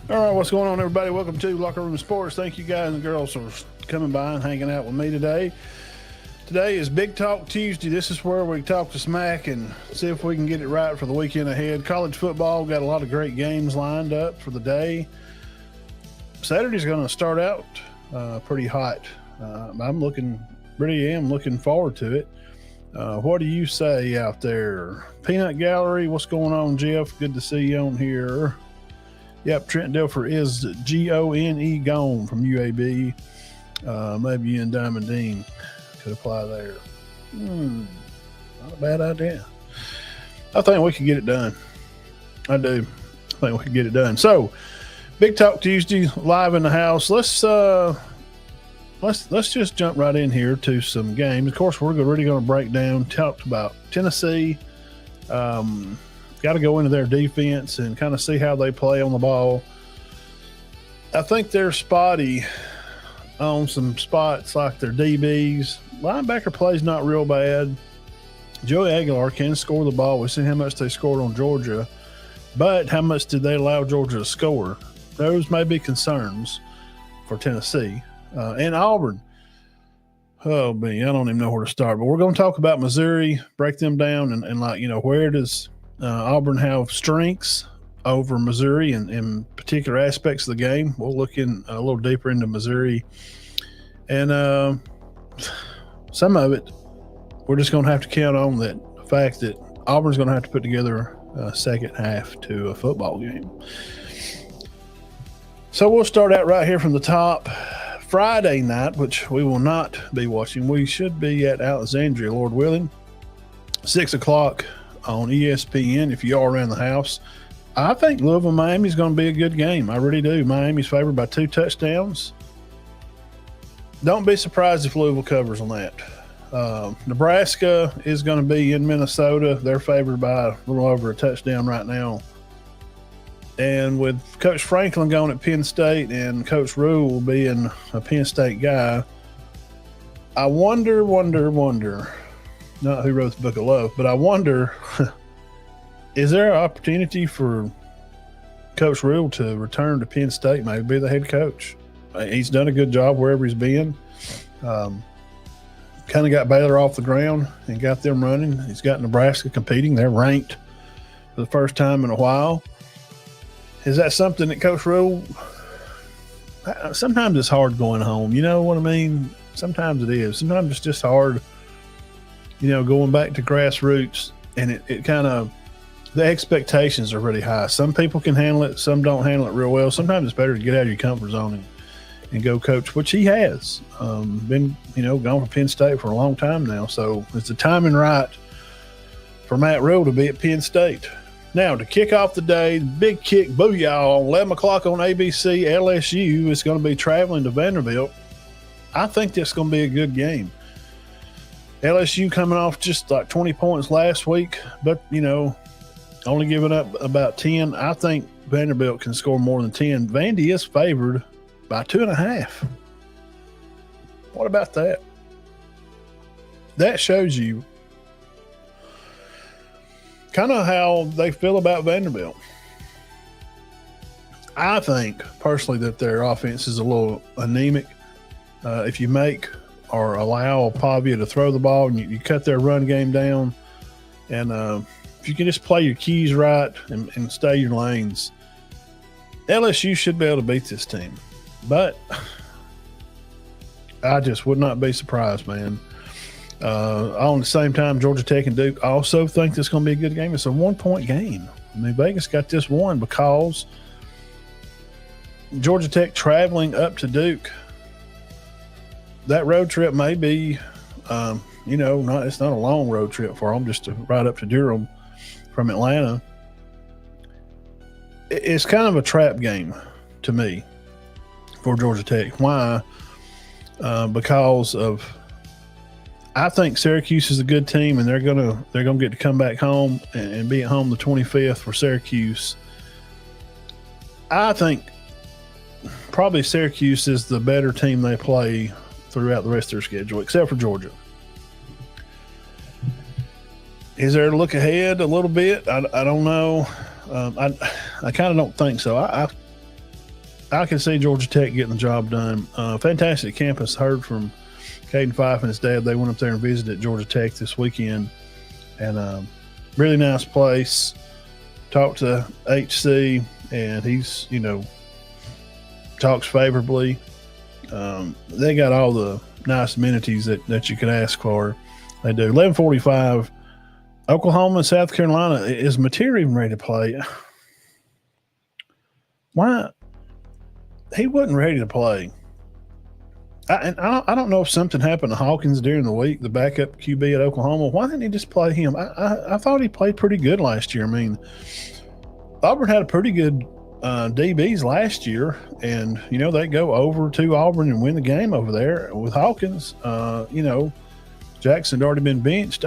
All right, what's going on, everybody? Welcome to Locker Room Sports. Thank you guys and girls for coming by and hanging out with me today. Today is Big Talk Tuesday. This is where we talk to smack and see if we can get it right for the weekend ahead. College football got a lot of great games lined up for the day. Saturday's going to start out pretty hot. I'm looking forward to it. What do you say out there? Peanut Gallery, what's going on, Jeff? Good to see you on here. Yep, Trent Dilfer is Gone gone from UAB. Maybe you and Diamond Dean could apply there. Not a bad idea. I think we could get it done. I do. I think we could get it done. So, Big Talk Tuesday live in the house. Let's just jump right in here to some games. Of course, we're really going to break down. Talked about Tennessee. Got to go into their defense and kind of see how they play on the ball. I think they're spotty on some spots like their DBs. Linebacker play's not real bad. Joey Aguilar can score the ball. We've seen how much they scored on Georgia. But how much did they allow Georgia to score? Those may be concerns for Tennessee. And Auburn. Oh, man, I don't even know where to start. But we're going to talk about Missouri, break them down, and where does Auburn have strengths over Missouri in particular aspects of the game. We'll look in a little deeper into Missouri. And some of it, we're just going to have to count on the fact that Auburn's going to have to put together a second half to a football game. So we'll start out right here from the top. Friday night, which we will not be watching. We should be at Alexandria, Lord willing. 6 o'clock on ESPN if you are around the house. I think Louisville-Miami is going to be a good game. I really do. Miami's favored by 2 touchdowns. Don't be surprised if Louisville covers on that. Nebraska is going to be in Minnesota. They're favored by a little over a touchdown right now. And with Coach Franklin going at Penn State and Coach Rule being a Penn State guy, I wonder, not who wrote the Book of Love, but I wonder, is there an opportunity for Coach Rule to return to Penn State, maybe be the head coach? He's done a good job wherever he's been. Kind of got Baylor off the ground and got them running. He's got Nebraska competing. They're ranked for the first time in a while. Is that something that Coach Rule – sometimes it's hard going home. You know what I mean? Sometimes it is. Sometimes it's just hard, going back to grassroots, and it kind of – the expectations are really high. Some people can handle it. Some don't handle it real well. Sometimes it's better to get out of your comfort zone and go coach, which he has. Been, gone for Penn State for a long time now. So it's the timing right for Matt Rule to be at Penn State. Now, to kick off the day, big kick, booyah, 11 o'clock on ABC, LSU is going to be traveling to Vanderbilt. I think that's going to be a good game. LSU coming off just like 20 points last week, but, only giving up about 10. I think Vanderbilt can score more than 10. Vandy is favored by 2.5. What about that? That shows you kind of how they feel about Vanderbilt. I think, personally, that their offense is a little anemic. If you make or allow Pavia to throw the ball and you cut their run game down, and if you can just play your keys right and stay your lanes, LSU should be able to beat this team. But I just would not be surprised, man. On the same time, Georgia Tech and Duke, I also think this is going to be a good game. It's a 1-point game. I mean, Vegas got this one because Georgia Tech traveling up to Duke. That road trip may be, it's not a long road trip for them, just to ride up to Durham from Atlanta. It's kind of a trap game to me for Georgia Tech. Why? Because of, I think Syracuse is a good team, and they're gonna get to come back home and be at home the 25th for Syracuse. I think probably Syracuse is the better team they play throughout the rest of their schedule, except for Georgia. Is there a look ahead a little bit? I don't know. I kind of don't think so. I can see Georgia Tech getting the job done. Fantastic campus. Heard from Caden Fife and his dad. They went up there and visited Georgia Tech this weekend. And really nice place. Talked to HC, and he's, talks favorably. They got all the nice amenities that you could ask for. They do. 11:45, Oklahoma and South Carolina. Is Mateer even ready to play? Why? He wasn't ready to play. I don't know if something happened to Hawkins during the week, the backup QB at Oklahoma. Why didn't he just play him? I thought he played pretty good last year. I mean, Auburn had a pretty good DBs last year, and, they go over to Auburn and win the game over there with Hawkins. Jackson had already been benched.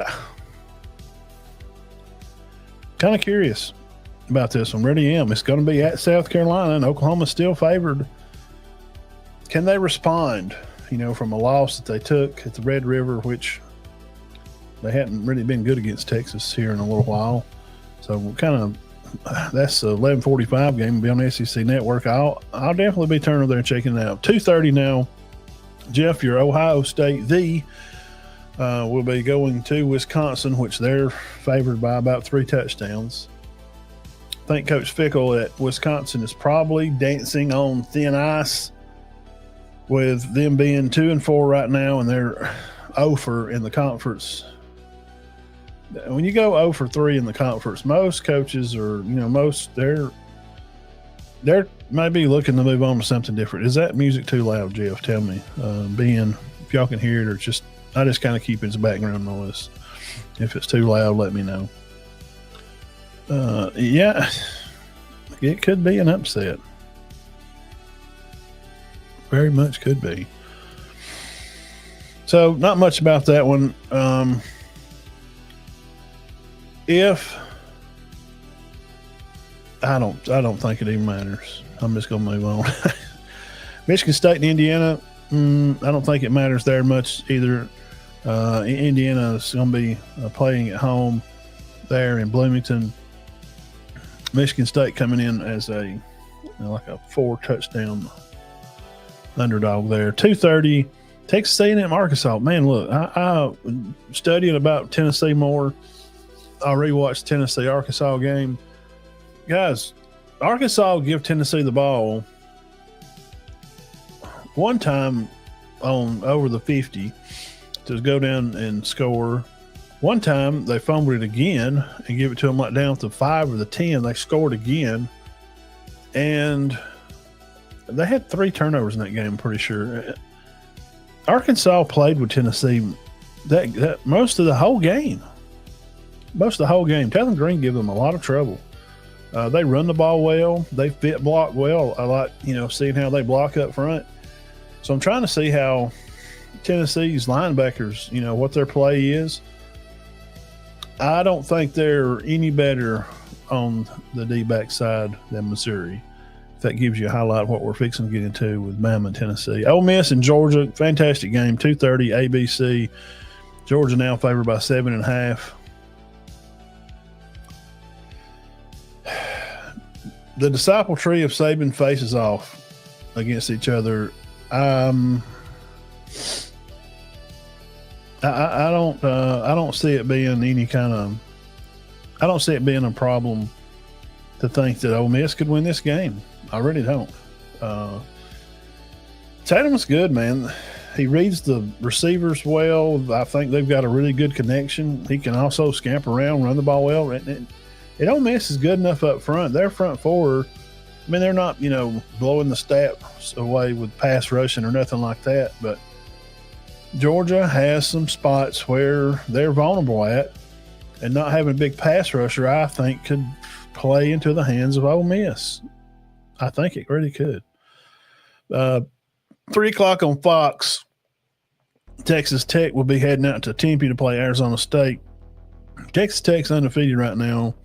Kind of curious about this one. Really am. It's going to be at South Carolina, and Oklahoma's still favored. Can they respond, from a loss that they took at the Red River, which they hadn't really been good against Texas here in a little while. So that's the 11:45 game. It'll be on the SEC Network. I'll definitely be turning over there and checking it out. 2:30 now. Jeff, your Ohio State will be going to Wisconsin, which they're favored by about 3 touchdowns. I think Coach Fickle at Wisconsin is probably dancing on thin ice with them being 2-4 right now, and they're 0-4 in the conference. When you go 0-3 in the conference, most coaches are, they're maybe looking to move on to something different. Is that music too loud, Jeff? Tell me. If y'all can hear it, or I just kind of keep it as background noise. If it's too loud, let me know. Yeah, it could be an upset. Very much could be. So not much about that one. If I don't think it even matters. I'm just gonna move on. Michigan State and Indiana. I don't think it matters there much either. Indiana is going to be playing at home there in Bloomington. Michigan State coming in as a 4-touchdown underdog there. 2:30, Texas A&M, Arkansas. Man, look, I studying about Tennessee more. I rewatched the Tennessee-Arkansas game. Guys, Arkansas will give Tennessee the ball one time on over the 50 to go down and score. One time they fumbled it again and give it to them like down to 5 or the 10. They scored again, and they had 3 turnovers in that game, I'm pretty sure. Arkansas played with Tennessee that most of the whole game. Talon Green gave them a lot of trouble. They run the ball well. They fit block well. I like, seeing how they block up front. So I'm trying to see how Tennessee's linebackers, what their play is. I don't think they're any better on the D-back side than Missouri. If that gives you a highlight of what we're fixing to get into with Bama and Tennessee. Ole Miss and Georgia, fantastic game, 2:30 ABC. Georgia now favored by 7.5. The disciple tree of Saban faces off against each other. I don't see it being any kind of. I don't see it being a problem to think that Ole Miss could win this game. I really don't. Tatum's good, man. He reads the receivers well. I think they've got a really good connection. He can also scamper around, run the ball well. And Ole Miss is good enough up front. Their front four, I mean, they're not, blowing the stats away with pass rushing or nothing like that. But Georgia has some spots where they're vulnerable at. And not having a big pass rusher, I think, could play into the hands of Ole Miss. I think it really could. 3 o'clock on Fox, Texas Tech will be heading out to Tempe to play Arizona State. Texas Tech's undefeated right now.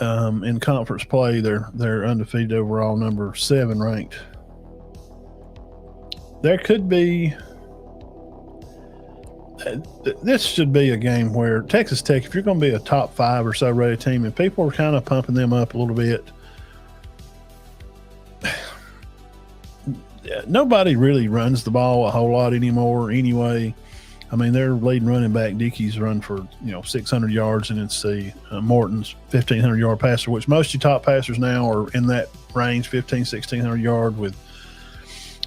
In conference play, they're undefeated overall, number 7 ranked. There could be this should be a game where Texas Tech, if you're going to be a top 5 or so rated team, and people are kind of pumping them up a little bit, nobody really runs the ball a whole lot anymore anyway. I mean, their leading running back, Dickey's run for, 600 yards, and it's Morton's 1,500-yard passer, which most of your top passers now are in that range, 1,600 yard with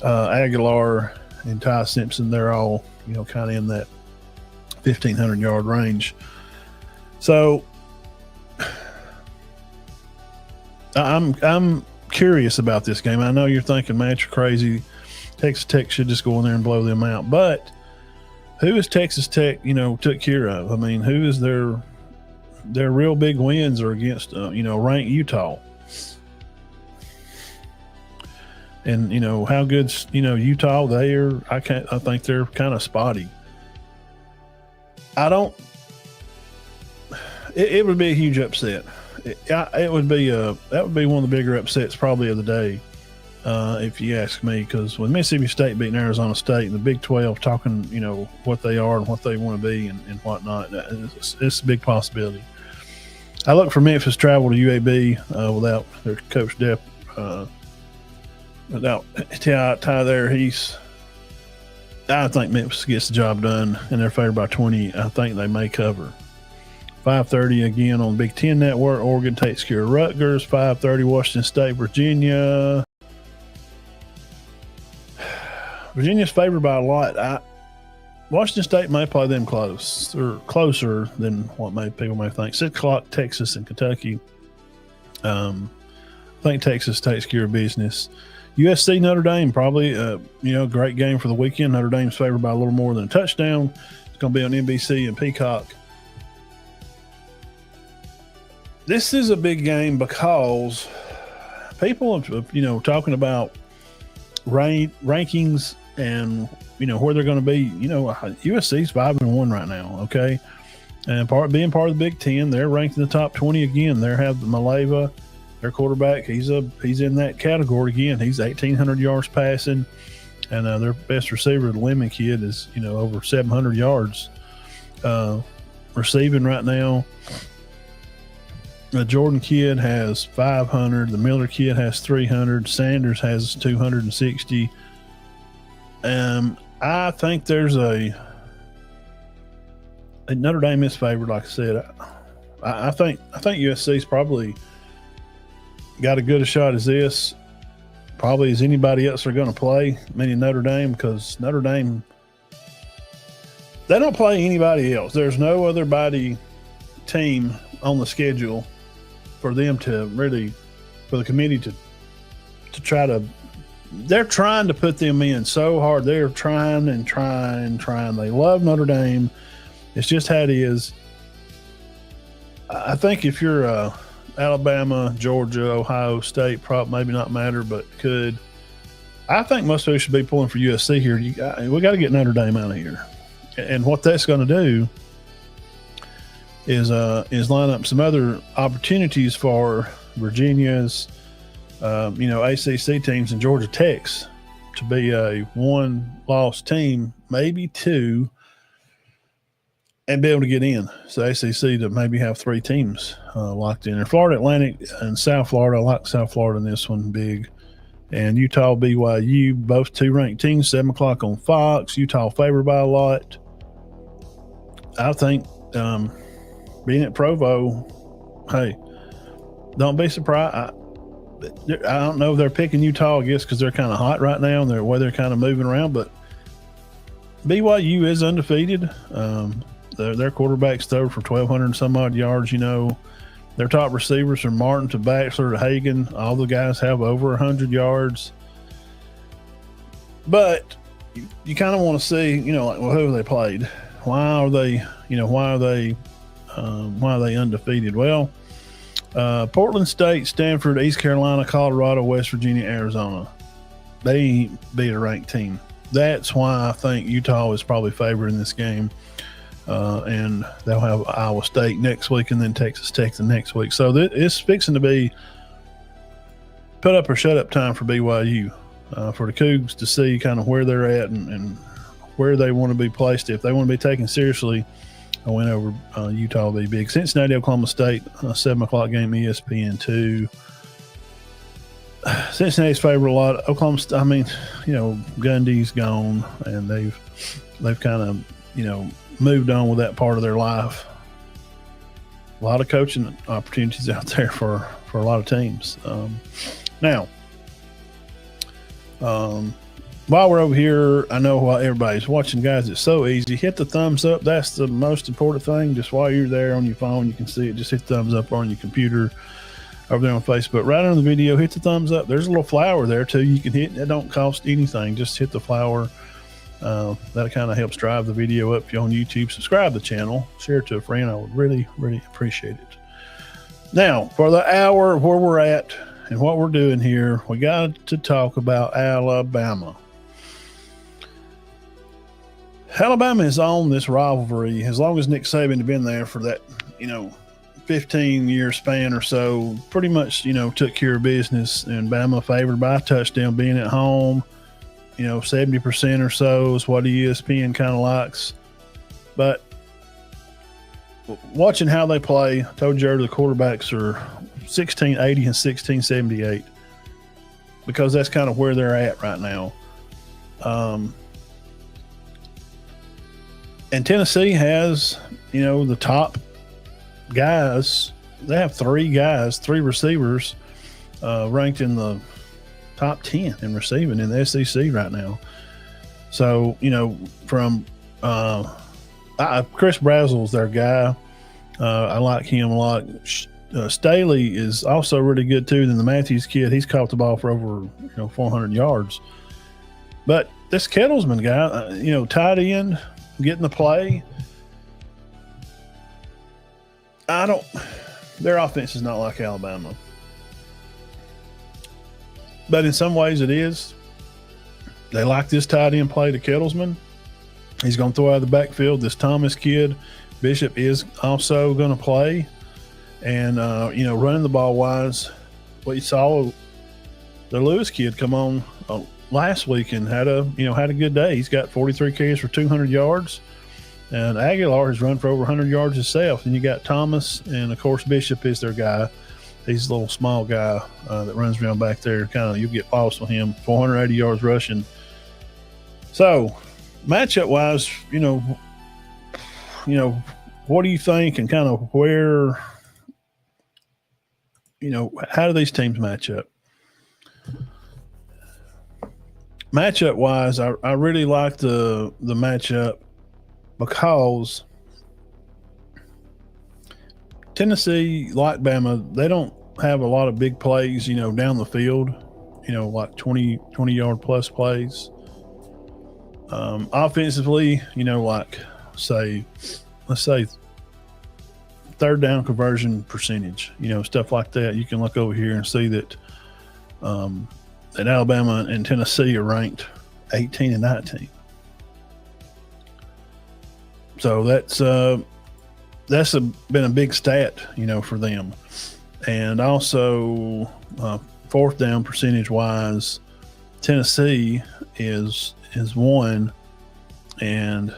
Aguilar and Ty Simpson. They're all, kind of in that 1,500-yard range. So I'm curious about this game. I know you're thinking, Matt, you're crazy. Texas Tech should just go in there and blow them out. But who is Texas Tech, took care of? I mean, who is their real big wins are against, ranked Utah? And, how good's, Utah there? I think they're kind of spotty. It would be a huge upset. That would be one of the bigger upsets probably of the day, if you ask me, because with Mississippi State beating Arizona State and the Big 12 talking, what they are and what they want to be and whatnot, it's a big possibility. I look for Memphis travel to UAB without their coach Depp, without Ty there. I think Memphis gets the job done, and they're favored by 20. I think they may cover. 5:30 again on Big Ten Network. Oregon takes care of Rutgers. 5:30 Washington State, Virginia. Virginia's favored by a lot. Washington State may play them close, or closer than what people may think. 6 o'clock, Texas and Kentucky. I think Texas takes care of business. USC Notre Dame, probably great game for the weekend. Notre Dame's favored by a little more than a touchdown. It's going to be on NBC and Peacock. This is a big game because people are, talking about rankings and, where they're going to be. USC's 5-1 right now, okay? And being part of the Big Ten, they're ranked in the top 20 again. They have Maleva, their quarterback. He's in that category again. He's 1,800 yards passing, and their best receiver, the Lemon kid, is over 700 yards receiving right now. The Jordan kid has 500. The Miller kid has 300. Sanders has 260. I think there's a Notre Dame is favored, like I said. I think USC's probably got as good a shot as this, probably as anybody else are going to play, meaning Notre Dame, because Notre Dame, they don't play anybody else. There's no other team on the schedule for them to really, for the committee to try to, they're trying to put them in so hard. They're trying. They love Notre Dame. It's just how it is. I think if you're Alabama, Georgia, Ohio State, probably maybe not matter, but could. I think most people should be pulling for USC here. We got to get Notre Dame out of here. And what that's going to do is line up some other opportunities for Virginia's, ACC teams and Georgia Tech's to be a one-loss team, maybe two, and be able to get in. So ACC to maybe have 3 teams locked in there. Florida Atlantic and South Florida. I like South Florida in this one big. And Utah, BYU, both 2 ranked teams, 7 o'clock on Fox. Utah favored by a lot. I think being at Provo, hey, don't be surprised. I don't know if they're picking Utah, I guess, because they're kind of hot right now and they're kind of moving around. But BYU is undefeated. Their quarterbacks throw for 1,200 and some odd yards. Their top receivers from Martin to Baxter to Hagan. All the guys have over 100 yards. But you kind of want to see, who have they played? Why are they undefeated? Well, Portland State, Stanford, East Carolina, Colorado, West Virginia, Arizona. They beat a ranked team. That's why I think Utah is probably favored in this game. And they'll have Iowa State next week and then Texas Tech the next week. So it's fixing to be put up or shut up time for BYU, for the Cougs to see kind of where they're at and where they want to be placed. If they want to be taken seriously, a win over Utah will be big. Cincinnati, Oklahoma State, 7 o'clock game, ESPN2. Cincinnati's favored a lot. Oklahoma, I mean, Gundy's gone, and they've kind of, moved on with that part of their life. A lot of coaching opportunities out there for a lot of teams. Now, while we're over here, I know while everybody's watching, guys, it's so easy. Hit the thumbs up. That's the most important thing. Just while you're there on your phone, you can see it. Just hit thumbs up on your computer over there on Facebook. Right under the video, hit the thumbs up. There's a little flower there, too. You can hit. It don't cost anything. Just hit the flower. That kind of helps drive the video up. If you're on YouTube, subscribe to the channel. Share it to a friend. I would really, really appreciate it. Now, for the hour where we're at and what we're doing here, we got to talk about Alabama. Alabama is on this rivalry as long as Nick Saban had been there for that, 15-year span or so. Pretty much, took care of business, and Bama favored by a touchdown being at home. 70% or so is what ESPN kind of likes. But watching how they play, I told you earlier the quarterbacks are 1680 and 1678 because that's kind of where they're at right now. And Tennessee has, the top guys. They have three receivers ranked in the top 10 in receiving in the SEC right now. So, from Chris Brazel's their guy. I like him a lot. Staley is also really good too. Than the Matthews kid, he's caught the ball for over 400 yards. But this Kettlesman guy, tight end, getting the play. Their offense is not like Alabama. But in some ways it is. They like this tight end play to Kettlesman. He's going to throw out of the backfield. This Thomas kid, Bishop, is also going to play. And, running the ball wise, we saw the Lewis kid come on last week and had a good day. He's got 43 carries for 200 yards. And Aguilar has run for over 100 yards himself. And you got Thomas, and, of course, Bishop is their guy. He's a little small guy that runs around back there. You get lost on him. 480 yards rushing. So, matchup-wise, what do you think, and kind of where, how do these teams match up? Matchup-wise, I really like the matchup because Tennessee, like Bama, they don't have a lot of big plays, down the field, like 20-yard plus plays. Offensively, let's say third down conversion percentage, stuff like that. You can look over here and see that that Alabama and Tennessee are ranked 18 and 19. So that's been a big stat, for them. And also fourth down percentage wise, Tennessee is one, and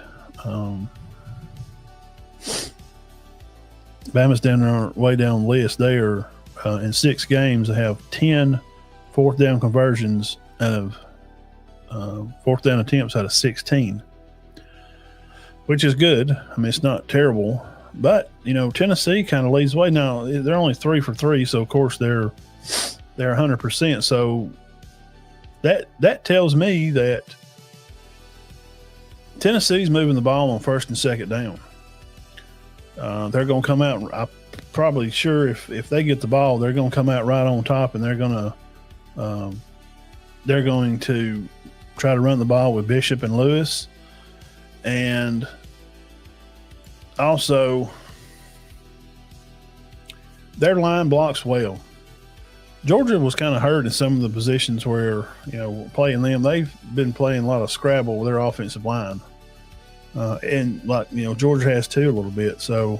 Bama's down there, way down the list. They are in 6 games. They have 10 fourth down conversions out of fourth down attempts out of 16, which is good. I mean, it's not terrible, but Tennessee kind of leads the way. Now they're only 3 for 3, so of course they're 100%. So that tells me that Tennessee's moving the ball on first and second down. They're going to come out. I'm probably sure if they get the ball, they're going to come out right on top, and they're going to try to run the ball with Bishop and Lewis, and also their line blocks well. Georgia was kind of hurt in some of the positions where playing them. They've been playing a lot of scrabble with their offensive line. And Georgia has too a little bit. So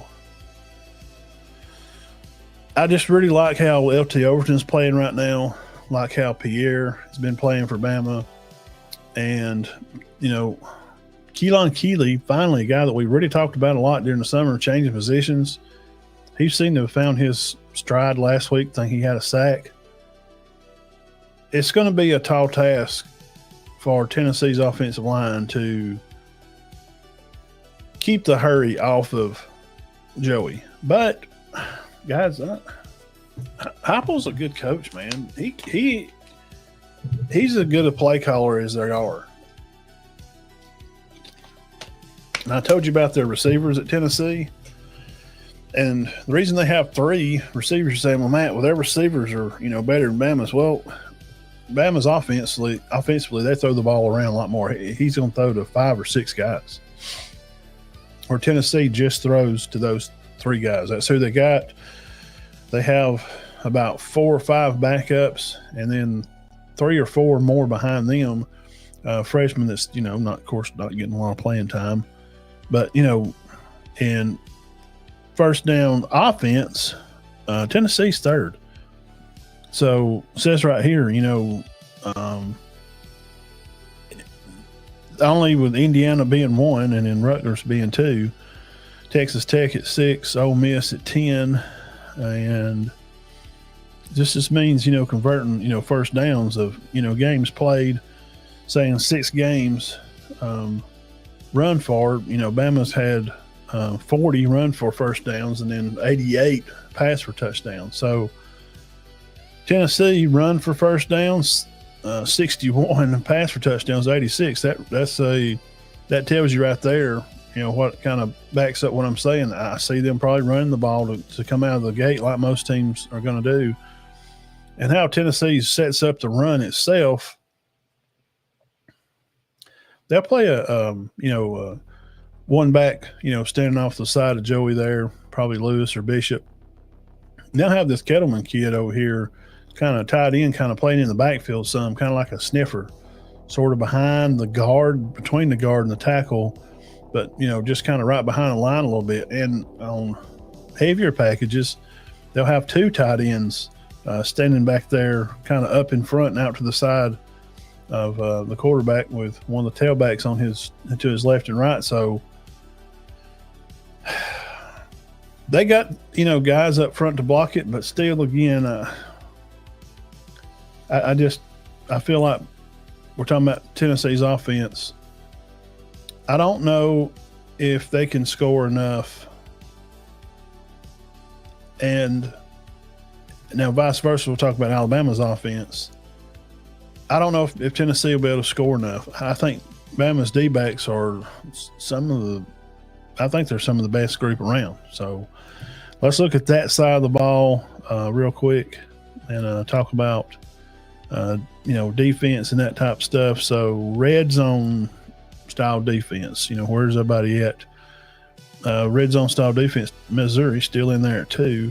I just really like how LT Overton's playing right now, like how Pierre has been playing for Bama. And, Keelan Keeley, finally a guy that we really talked about a lot during the summer, changing positions. He seemed to have found his stride last week. I think he had a sack. it's going to be a tall task for Tennessee's offensive line to keep the hurry off of Joey. But guys, Heupel's a good coach, man. He's as good a play caller as there are. And I told you about their receivers at Tennessee. And the reason they have 3 receivers, saying, well, Matt, their receivers are, better than Bama's. Well, Bama's offensively, they throw the ball around a lot more. He's going to throw to 5 or 6 guys. Or Tennessee just throws to those 3 guys. That's who they got. They have about 4 or 5 backups, and then 3 or 4 more behind them. Freshmen that's, not getting a lot of playing time. But, in first down offense, Tennessee's 3rd. So it says right here, only with Indiana being 1 and then Rutgers being 2, Texas Tech at 6, Ole Miss at 10, and this just means, converting, first downs of, games played, saying 6 games run for, Bama's had 40 run for first downs and then 88 pass for touchdowns. So Tennessee run for first downs 61, and pass for touchdowns 86. That tells you right there, what kind of backs up what I'm saying. I see them probably running the ball to come out of the gate like most teams are going to do. And how Tennessee sets up the run itself, they'll play a one back, standing off the side of Joey there, probably Lewis or Bishop. They'll have this Kettleman kid over here, kind of tied in, kind of playing in the backfield some, kind of like a sniffer, sort of behind the guard, between the guard and the tackle, but, just kind of right behind the line a little bit. And on heavier packages, they'll have 2 tight ends standing back there, kind of up in front and out to the side of the quarterback, with one of the tailbacks to his left and right. So they got, guys up front to block it, but still, again, I feel like we're talking about Tennessee's offense. I don't know if they can score enough. And now vice versa, we'll talk about Alabama's offense. I don't know if Tennessee will be able to score enough. I think Bama's D-backs are I think they're some of the best group around. So let's look at that side of the ball real quick and talk about defense and that type of stuff. So red zone style defense, where's everybody at? Red zone style defense, Missouri still in there at 2.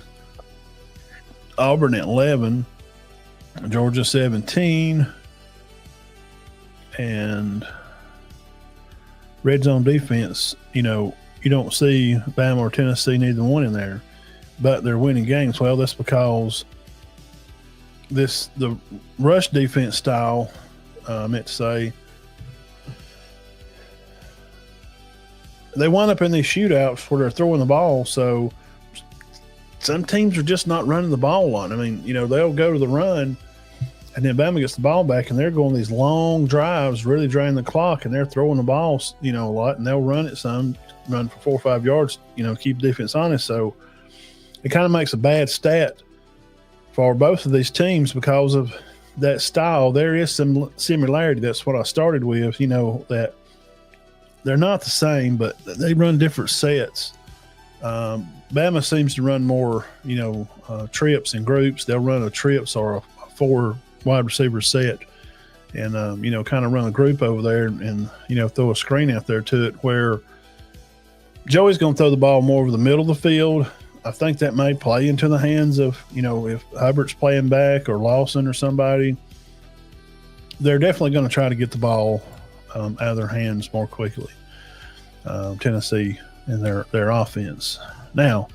Auburn at 11. Georgia 17. And red zone defense, you don't see Bama or Tennessee, neither one in there, but they're winning games. Well, that's because the rush defense style, I meant to say, they wind up in these shootouts where they're throwing the ball. So some teams are just not running the ball a lot. I mean, they'll go to the run, and then Bama gets the ball back, and they're going these long drives, really draining the clock, and they're throwing the ball, a lot, and they'll run it some, run for 4 or 5 yards, keep defense honest. So it kind of makes a bad stat for both of these teams because of that style. There is some similarity. That's what I started with, that they're not the same, but they run different sets. Bama seems to run more, trips and groups. They'll run a trips or a 4 wide receiver set and, kind of run a group over there and throw a screen out there to it, where Joey's going to throw the ball more over the middle of the field. I think that may play into the hands of, if Hubbard's playing back or Lawson or somebody, they're definitely going to try to get the ball out of their hands more quickly. Tennessee and their offense. Now,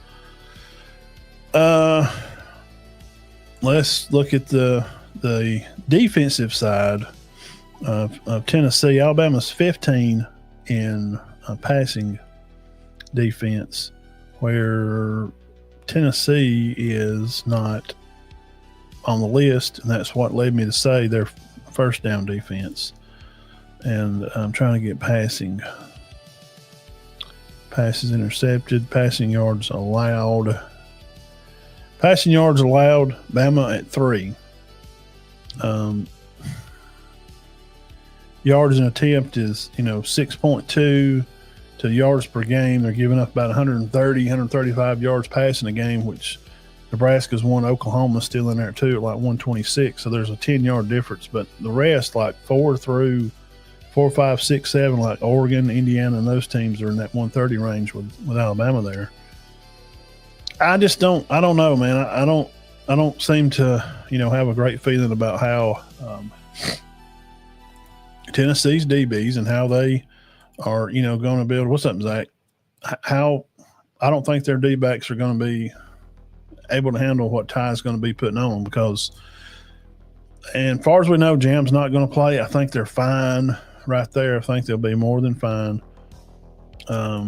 let's look at the defensive side of Tennessee. Alabama's 15 in passing defense, where Tennessee is not on the list, and that's what led me to say their first down defense. And I'm trying to get passing. Passes intercepted, passing yards allowed. Passing yards allowed, Bama at 3. Yards in attempt is, 6.2 to yards per game. They're giving up about 135 yards passing a game, which Nebraska's won. Oklahoma's still in there too at like 126. So there's a 10-yard difference. But the rest, like 4 through 4, 5, 6, 7, like Oregon, Indiana, and those teams are in that 130 range with Alabama there. I don't know, man. I don't seem to, have a great feeling about how Tennessee's DBs and how they are, going to build. What's up, Zach? How I don't think their D-backs are going to be able to handle what Ty's going to be putting on them because, and as far as we know, Jam's not going to play. I think they're fine right there. I think they'll be more than fine. I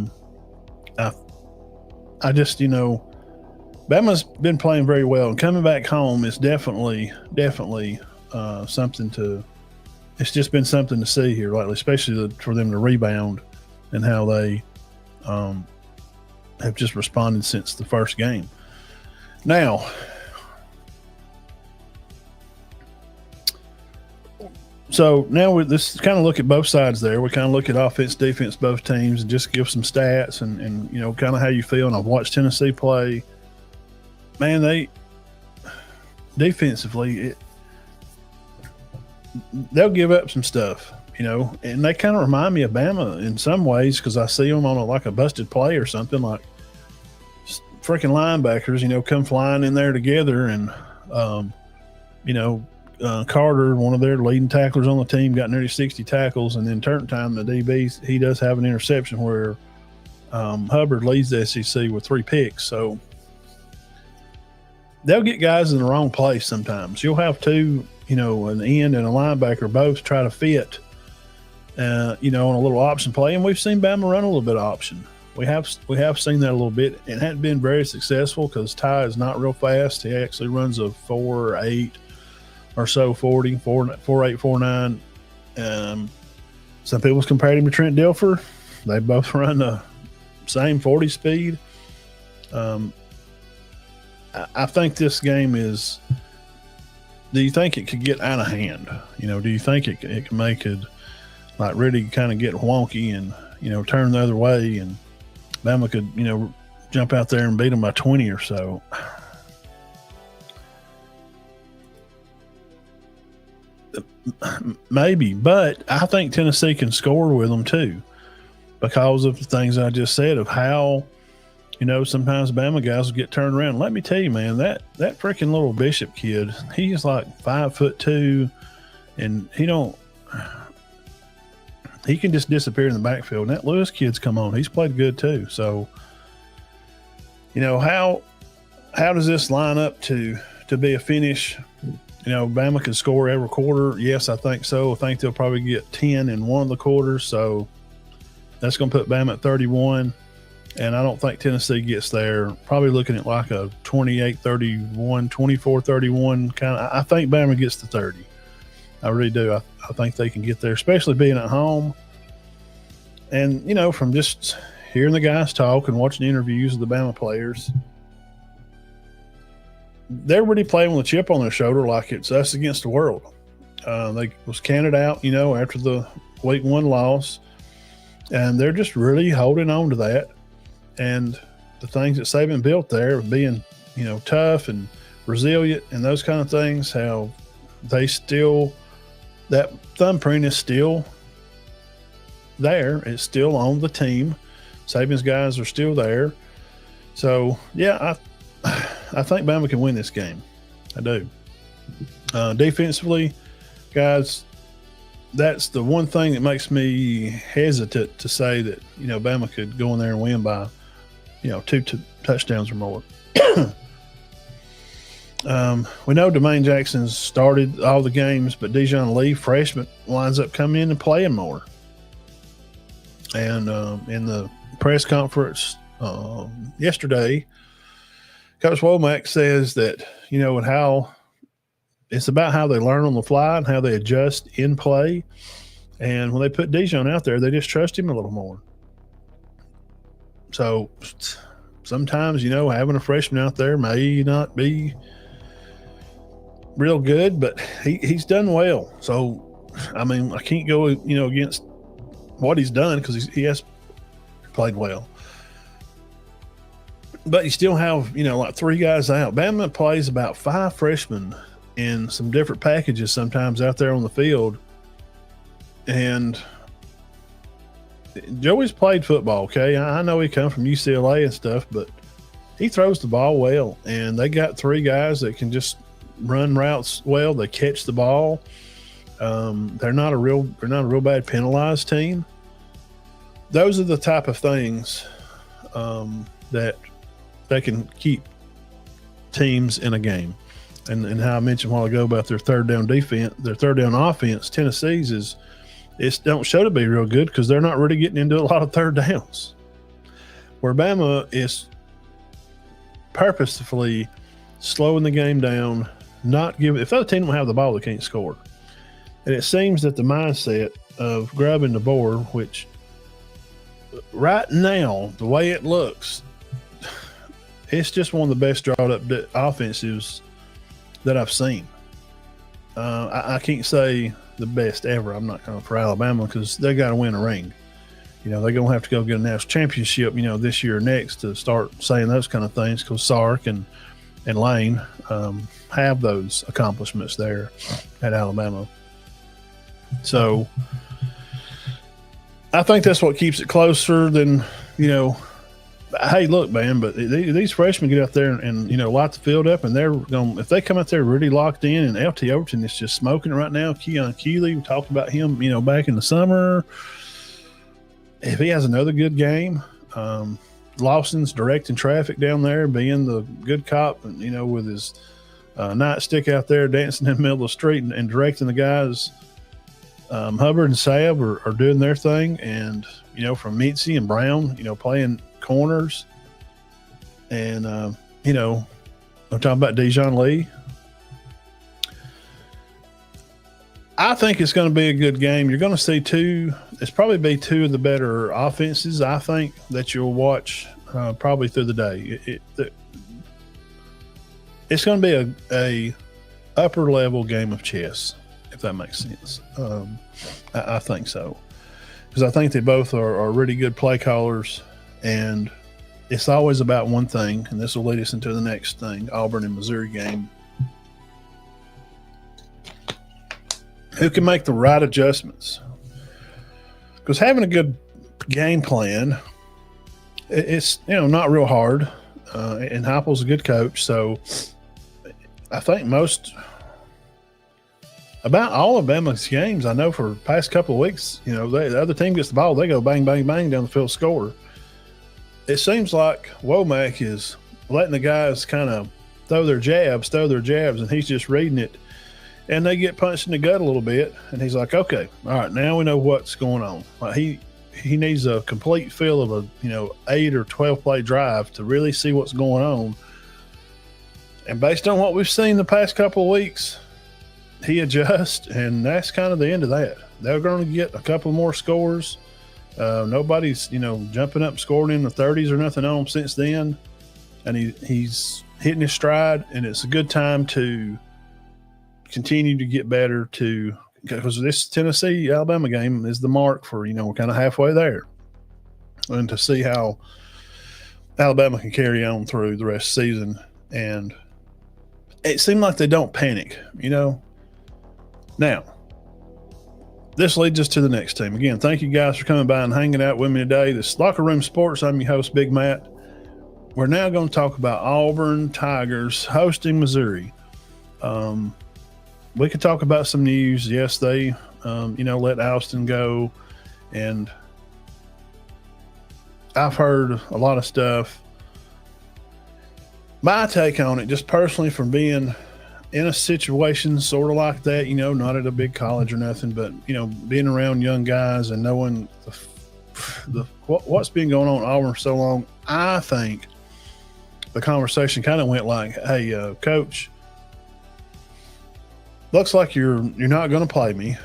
just, Bama's been playing very well, and coming back home is definitely something to. It's just been something to see here lately, especially for them to rebound and how they have just responded since the first game. Now, so now let's kind of look at both sides there. We kind of look at offense, defense, both teams, and just give some stats and kind of how you feel. And I've watched Tennessee play. Man, they defensively, they'll give up some stuff, and they kind of remind me of Bama in some ways because I see them on a busted play or something, like freaking linebackers, come flying in there together. And, Carter, one of their leading tacklers on the team, got nearly 60 tackles. And then turn time, the DBs, he does have an interception where Hubbard leads the SEC with 3 picks. So they'll get guys in the wrong place sometimes. You'll have two, an end and a linebacker both try to fit, on a little option play. And we've seen Bama run a little bit of option. We have seen that a little bit. It hadn't been very successful because Ty is not real fast. He actually runs a 4.8 or so 40, 4.8, 4.9. Some people's compared him to Trent Dilfer. They both run the same 40 speed. I think this game is. Do you think it could get out of hand? Do you think it can make it like really kind of get wonky and turn the other way, and Bama could jump out there and beat them by 20 or so? Maybe, but I think Tennessee can score with them too because of the things I just said of how. Sometimes Bama guys will get turned around. Let me tell you, man, that freaking little Bishop kid, he's like 5'2", and he can just disappear in the backfield. And that Lewis kid's come on. He's played good too. So, how does this line up to be a finish? Bama can score every quarter. Yes, I think so. I think they'll probably get 10 in one of the quarters. So that's going to put Bama at 31. And I don't think Tennessee gets there. Probably looking at like a 28-31, 24-31 kind of. I think Bama gets to 30. I really do. I think they can get there, especially being at home. And, from just hearing the guys talk and watching the interviews of the Bama players, they're really playing with a chip on their shoulder like it's us against the world. They was counted out, after the week 1 loss. And they're just really holding on to that. And the things that Saban built there of being, tough and resilient and those kind of things, how they still, that thumbprint is still there. It's still on the team. Saban's guys are still there. So, yeah, I think Bama can win this game. I do. Defensively, guys, that's the one thing that makes me hesitant to say that, Bama could go in there and win by, 2 touchdowns or more. We know Demain Jackson's started all the games, but Dijon Lee, freshman, winds up coming in and playing more. And in the press conference yesterday, Coach Womack says that, and how it's about how they learn on the fly and how they adjust in play. And when they put Dijon out there, they just trust him a little more. So sometimes, having a freshman out there may not be real good, but he's done well. So, I can't go, against what he's done because he has played well. But you still have, like 3 guys out. Bama plays about 5 freshmen in some different packages sometimes out there on the field. And Joey's played football, okay? I know he come from UCLA and stuff, but he throws the ball well. And they got 3 guys that can just run routes well. They catch the ball. They're not a real bad penalized team. Those are the type of things that they can keep teams in a game. And how I mentioned a while ago about their third down defense, their third down offense, Tennessee's it don't show to be real good because they're not really getting into a lot of third downs. Where Bama is purposefully slowing the game down, not giving. If the other team don't have the ball, they can't score. And it seems that the mindset of grabbing the board, which right now, the way it looks, it's just one of the best drawn up offensives that I've seen. I can't say the best ever. I'm not going for Alabama because they got to win a ring. They're going to have to go get a national championship, this year or next to start saying those kind of things because Sark and Lane have those accomplishments there at Alabama. So I think that's what keeps it closer than, hey, look, man, but these freshmen get out there and light the field up, and they're going. If they come out there really locked in, and LT Overton is just smoking it right now. Keon Keeley, we talked about him, back in the summer. If he has another good game, Lawson's directing traffic down there, being the good cop, and with his nightstick out there dancing in the middle of the street and directing the guys. Hubbard and Sabb are doing their thing, and from Mitzi and Brown, playing corners, and I'm talking about Dijon Lee. I think it's going to be a good game. You're going to see it's probably be 2 of the better offenses, I think, that you'll watch probably through the day. It's going to be a upper level game of chess, if that makes sense. I think so, because I think they both are really good play callers. And it's always about one thing, and this will lead us into the next thing, Auburn and Missouri game. Who can make the right adjustments? Because having a good game plan, it's not real hard. And Heupel's a good coach, so I think about all of Bama's games, I know for the past couple of weeks, the other team gets the ball, they go bang, bang, bang down the field, score. It seems like Womack is letting the guys kind of throw their jabs, and he's just reading it. And they get punched in the gut a little bit, and he's like, okay, all right, now we know what's going on. Like he needs a complete feel of a 8 or 12 play drive to really see what's going on. And based on what we've seen the past couple of weeks, he adjusts, and that's kind of the end of that. They're going to get a couple more scores. Nobody's, jumping up, scoring in the 30s or nothing on him since then. And he's hitting his stride, and it's a good time to continue to get better because this Tennessee-Alabama game is the mark for, we're kind of halfway there. And to see how Alabama can carry on through the rest of the season. And it seemed like they don't panic, Now, this leads us to the next team. Again, thank you guys for coming by and hanging out with me today. This is Locker Room Sports. I'm your host, Big Matt. We're now going to talk about Auburn Tigers hosting Missouri. We could talk about some news. Yes, they, let Alston go. And I've heard a lot of stuff. My take on it, just personally from being in a situation sort of like that, not at a big college or nothing, but, being around young guys and knowing what's been going on in Auburn for so long, I think the conversation kind of went like, hey, coach, looks like you're not going to play me,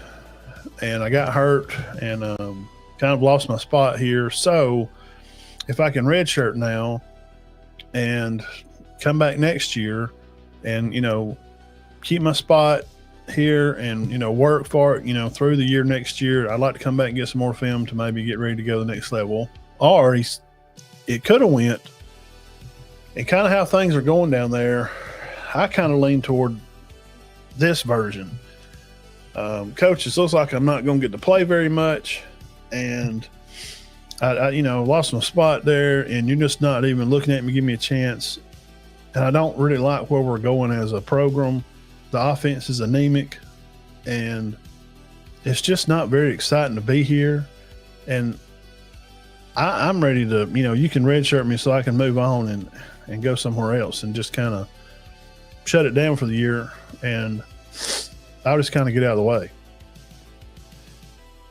and I got hurt and kind of lost my spot here. So if I can redshirt now and come back next year and, keep my spot here and, work for it, through the year next year, I'd like to come back and get some more film to maybe get ready to go to the next level. Or it could have went, and kind of how things are going down there, I kind of lean toward this version. Coach, it looks like I'm not going to get to play very much, and I lost my spot there, and you're just not even looking at me, give me a chance. And I don't really like where we're going as a program. The offense is anemic, and it's just not very exciting to be here. And I'm ready to, you can redshirt me so I can move on and go somewhere else and just kind of shut it down for the year. And I'll just kind of get out of the way,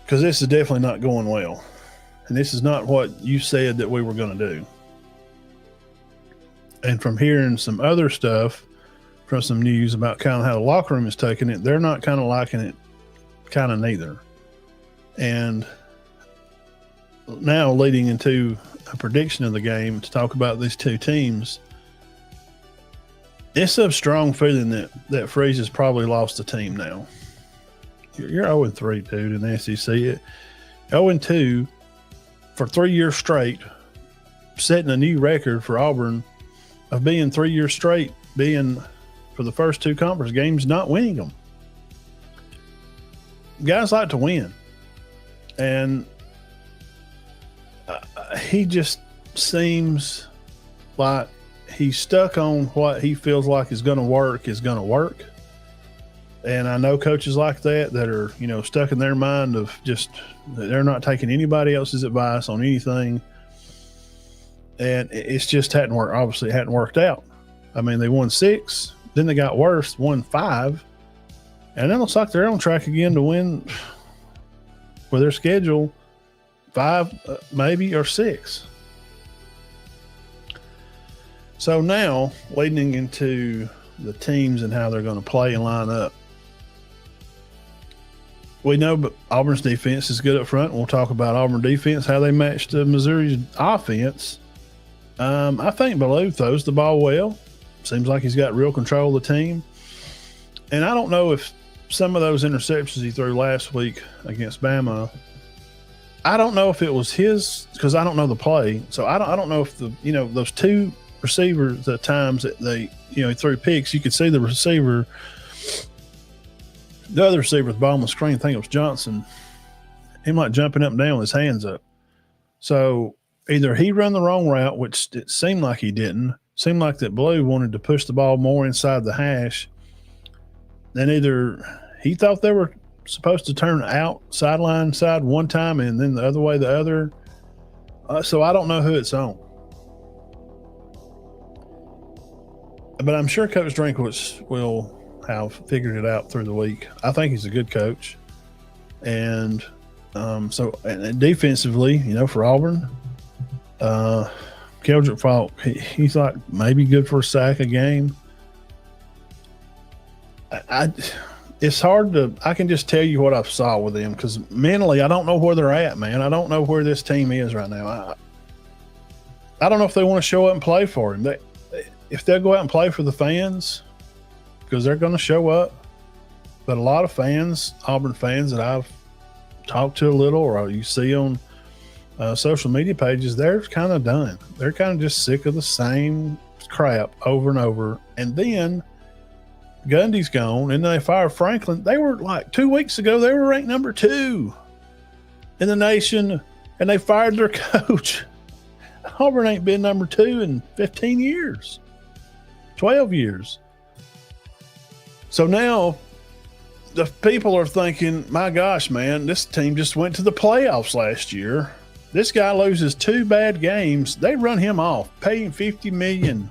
because this is definitely not going well. And this is not what you said that we were going to do. And from hearing some other stuff, from some news about kind of how the locker room is taking it, they're not kind of liking it, kind of neither. And now leading into a prediction of the game to talk about these two teams, it's a strong feeling that Freeze has probably lost the team now. You're 0-3, dude, in the SEC. 0-2 for 3 years straight, setting a new record for Auburn of being 3 years straight, being for the first two conference games, not winning them. Guys like to win. And he just seems like he's stuck on what he feels like is going to work. And I know coaches like that are, stuck in their mind of just, they're not taking anybody else's advice on anything. And it's just hadn't worked. Obviously, it hadn't worked out. I mean, they won 6, then they got worse, won 5. And it looks like they're on track again to win with their schedule 5, maybe, or 6. So now, leading into the teams and how they're going to play and line up, we know Auburn's defense is good up front. We'll talk about Auburn defense, how they matched Missouri's offense. I think Ballou throws the ball well. Seems like he's got real control of the team. And I don't know if some of those interceptions he threw last week against Bama, I don't know if it was his, because I don't know the play. So I don't know if those two receivers, the times that they, he threw picks, you could see the other receiver at the bottom of the screen, I think it was Johnson, him like jumping up and down with his hands up. So either he ran the wrong route, which it seemed like he didn't. Seemed like that Blue wanted to push the ball more inside the hash. Then either he thought they were supposed to turn out sideline side one time and then the other way the other. So I don't know who it's on. But I'm sure Coach Drinkwitz will have figured it out through the week. I think he's a good coach. And and defensively, for Auburn, Keldrick Falk, he's like maybe good for a sack a game. It's hard to, I can just tell you what I saw with them, because mentally I don't know where they're at, man. I don't know where this team is right now. I don't know if they want to show up and play for him. If they'll go out and play for the fans, because they're going to show up. But a lot of fans, Auburn fans that I've talked to a little, or you see on social media pages, they're kind of done. They're kind of just sick of the same crap over and over. And then Gundy's gone, and they fired Franklin. They were like 2 weeks ago, they were ranked number 2 in the nation, and they fired their coach. Auburn ain't been number 2 in 15 years, 12 years. So now the people are thinking, my gosh, man, this team just went to the playoffs last year. This guy loses 2 bad games. They run him off, pay him $50 million.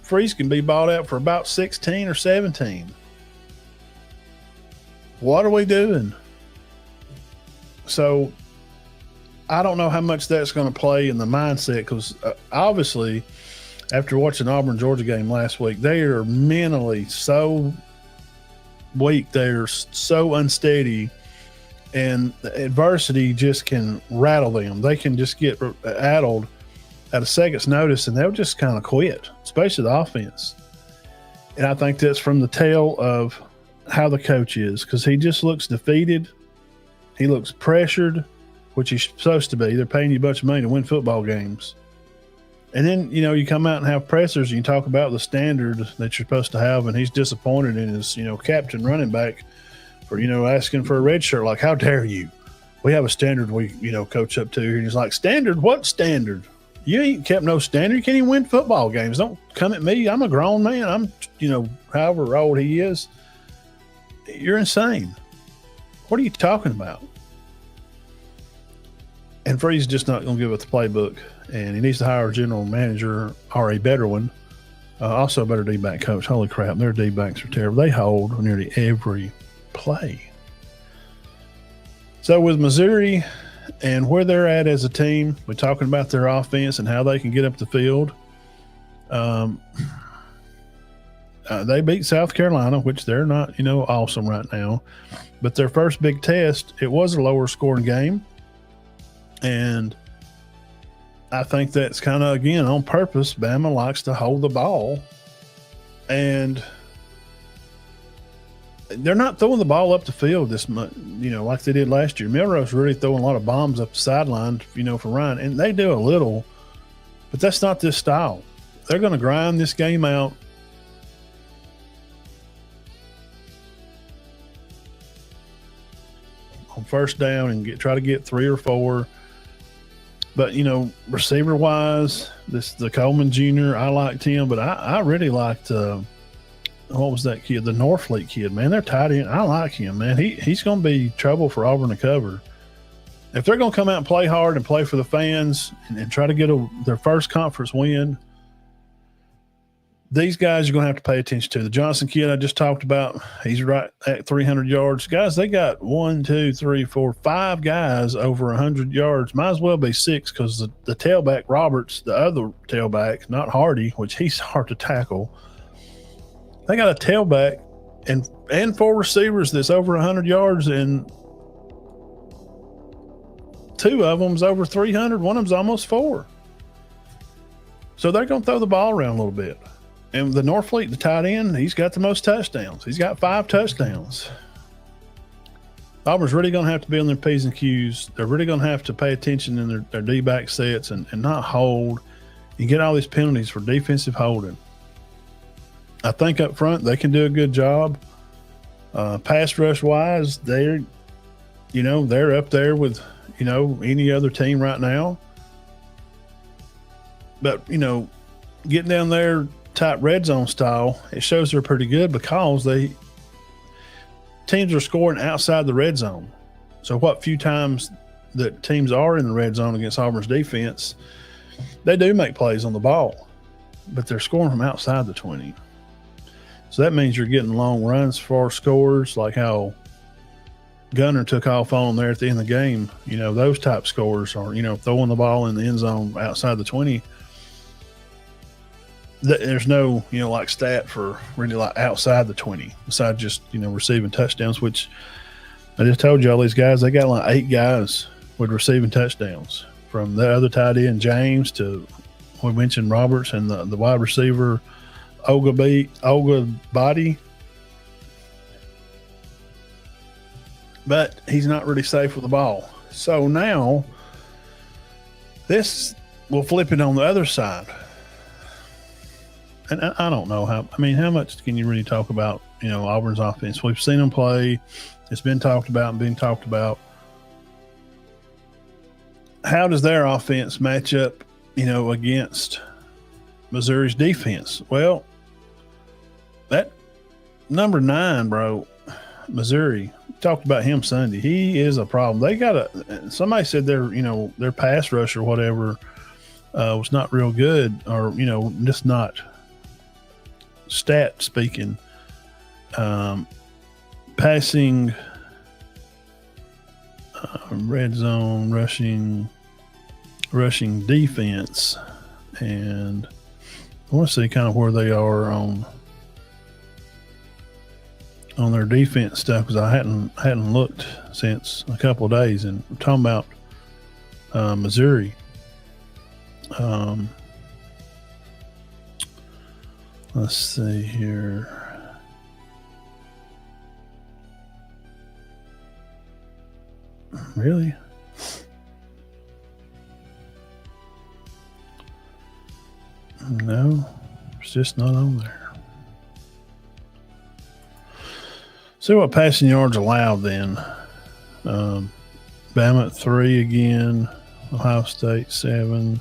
Freeze can be bought out for about 16 or 17. What are we doing? So I don't know how much that's going to play in the mindset, because obviously after watching Auburn-Georgia game last week, they are mentally so week they're so unsteady, and the adversity just can rattle them. They can just get addled at a second's notice, and they'll just kind of quit, especially the offense. And I think that's from the tale of how the coach is, because he just looks defeated. He looks pressured, which he's supposed to be. They're paying you a bunch of money to win football games. And then, you come out and have pressers and you talk about the standard that you're supposed to have, and he's disappointed in his, captain running back for, asking for a red shirt. Like, how dare you? We have a standard we, coach up to. And he's like, standard? What standard? You ain't kept no standard. You can't even win football games. Don't come at me. I'm a grown man. I'm, however old he is. You're insane. What are you talking about? And Free's just not going to give us the playbook, and he needs to hire a general manager or a better one. Also a better D-back coach. Holy crap, their D-backs are terrible. They hold nearly every play. So with Missouri and where they're at as a team, we're talking about their offense and how they can get up the field. They beat South Carolina, which they're not, awesome right now. But their first big test, it was a lower scoring game. And I think that's kind of, again, on purpose. Bama likes to hold the ball. And they're not throwing the ball up the field this much, like they did last year. Milrose's really throwing a lot of bombs up the sideline, for Ryan. And they do a little, but that's not this style. They're going to grind this game out. On first down and try to get 3 or 4. But, receiver wise, the Coleman Jr., I liked him, but I really liked what was that kid? The Norfleet kid, man. They're tight end. I like him, man. He's going to be trouble for Auburn to cover. If they're going to come out and play hard and play for the fans and try to get their first conference win, these guys you're going to have to pay attention to. The Johnson kid I just talked about, he's right at 300 yards. Guys, they got 5 guys over 100 yards. Might as well be 6, because the tailback, Roberts, the other tailback, not Hardy, which he's hard to tackle. They got a tailback and 4 receivers that's over 100 yards, and 2 of them's over 300. One of them's almost 4. So they're going to throw the ball around a little bit. And the Norfleet, the tight end, he's got the most touchdowns. He's got 5 touchdowns. Auburn's really going to have to be on their P's and Q's. They're really going to have to pay attention in their D-back sets and not hold and get all these penalties for defensive holding. I think up front they can do a good job. Pass rush-wise, they're up there with, any other team right now. But, getting down there type red zone style, it shows they're pretty good, because teams are scoring outside the red zone. So what few times that teams are in the red zone against Auburn's defense, they do make plays on the ball, but they're scoring from outside the 20. So that means you're getting long runs for scores, like how Gunner took off on there at the end of the game. Those type scores are, throwing the ball in the end zone outside the 20. There's no, stat for really outside the 20, besides just, receiving touchdowns, which I just told you all these guys, they got 8 guys with receiving touchdowns, from the other tight end, James, to we mentioned Roberts, and the wide receiver, Olga Body. But he's not really safe with the ball. So now this will flip it on the other side. And I don't know how much can you really talk about, Auburn's offense? We've seen them play. It's been talked about and being talked about. How does their offense match up, against Missouri's defense? Well, that number 9, bro, Missouri, talked about him Sunday. He is a problem. They got somebody said their pass rush or whatever was not real good, or, just not stat speaking. Passing, red zone, rushing defense, and I want to see kind of where they are on on their defense stuff because I hadn't looked since a couple of days, and I'm talking about Missouri. Let's see here. Really? No, it's just not on there. See what passing yards allowed then. Bama at 3 again. Ohio State 7.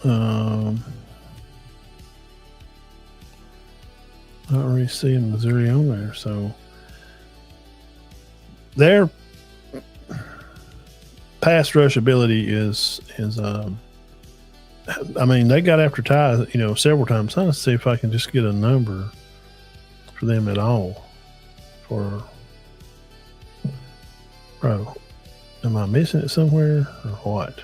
Not really seeing Missouri on there, so their pass rush ability is I mean, they got after Ty, several times. I'm trying to see if I can just get a number for them at all. Bro, am I missing it somewhere or what?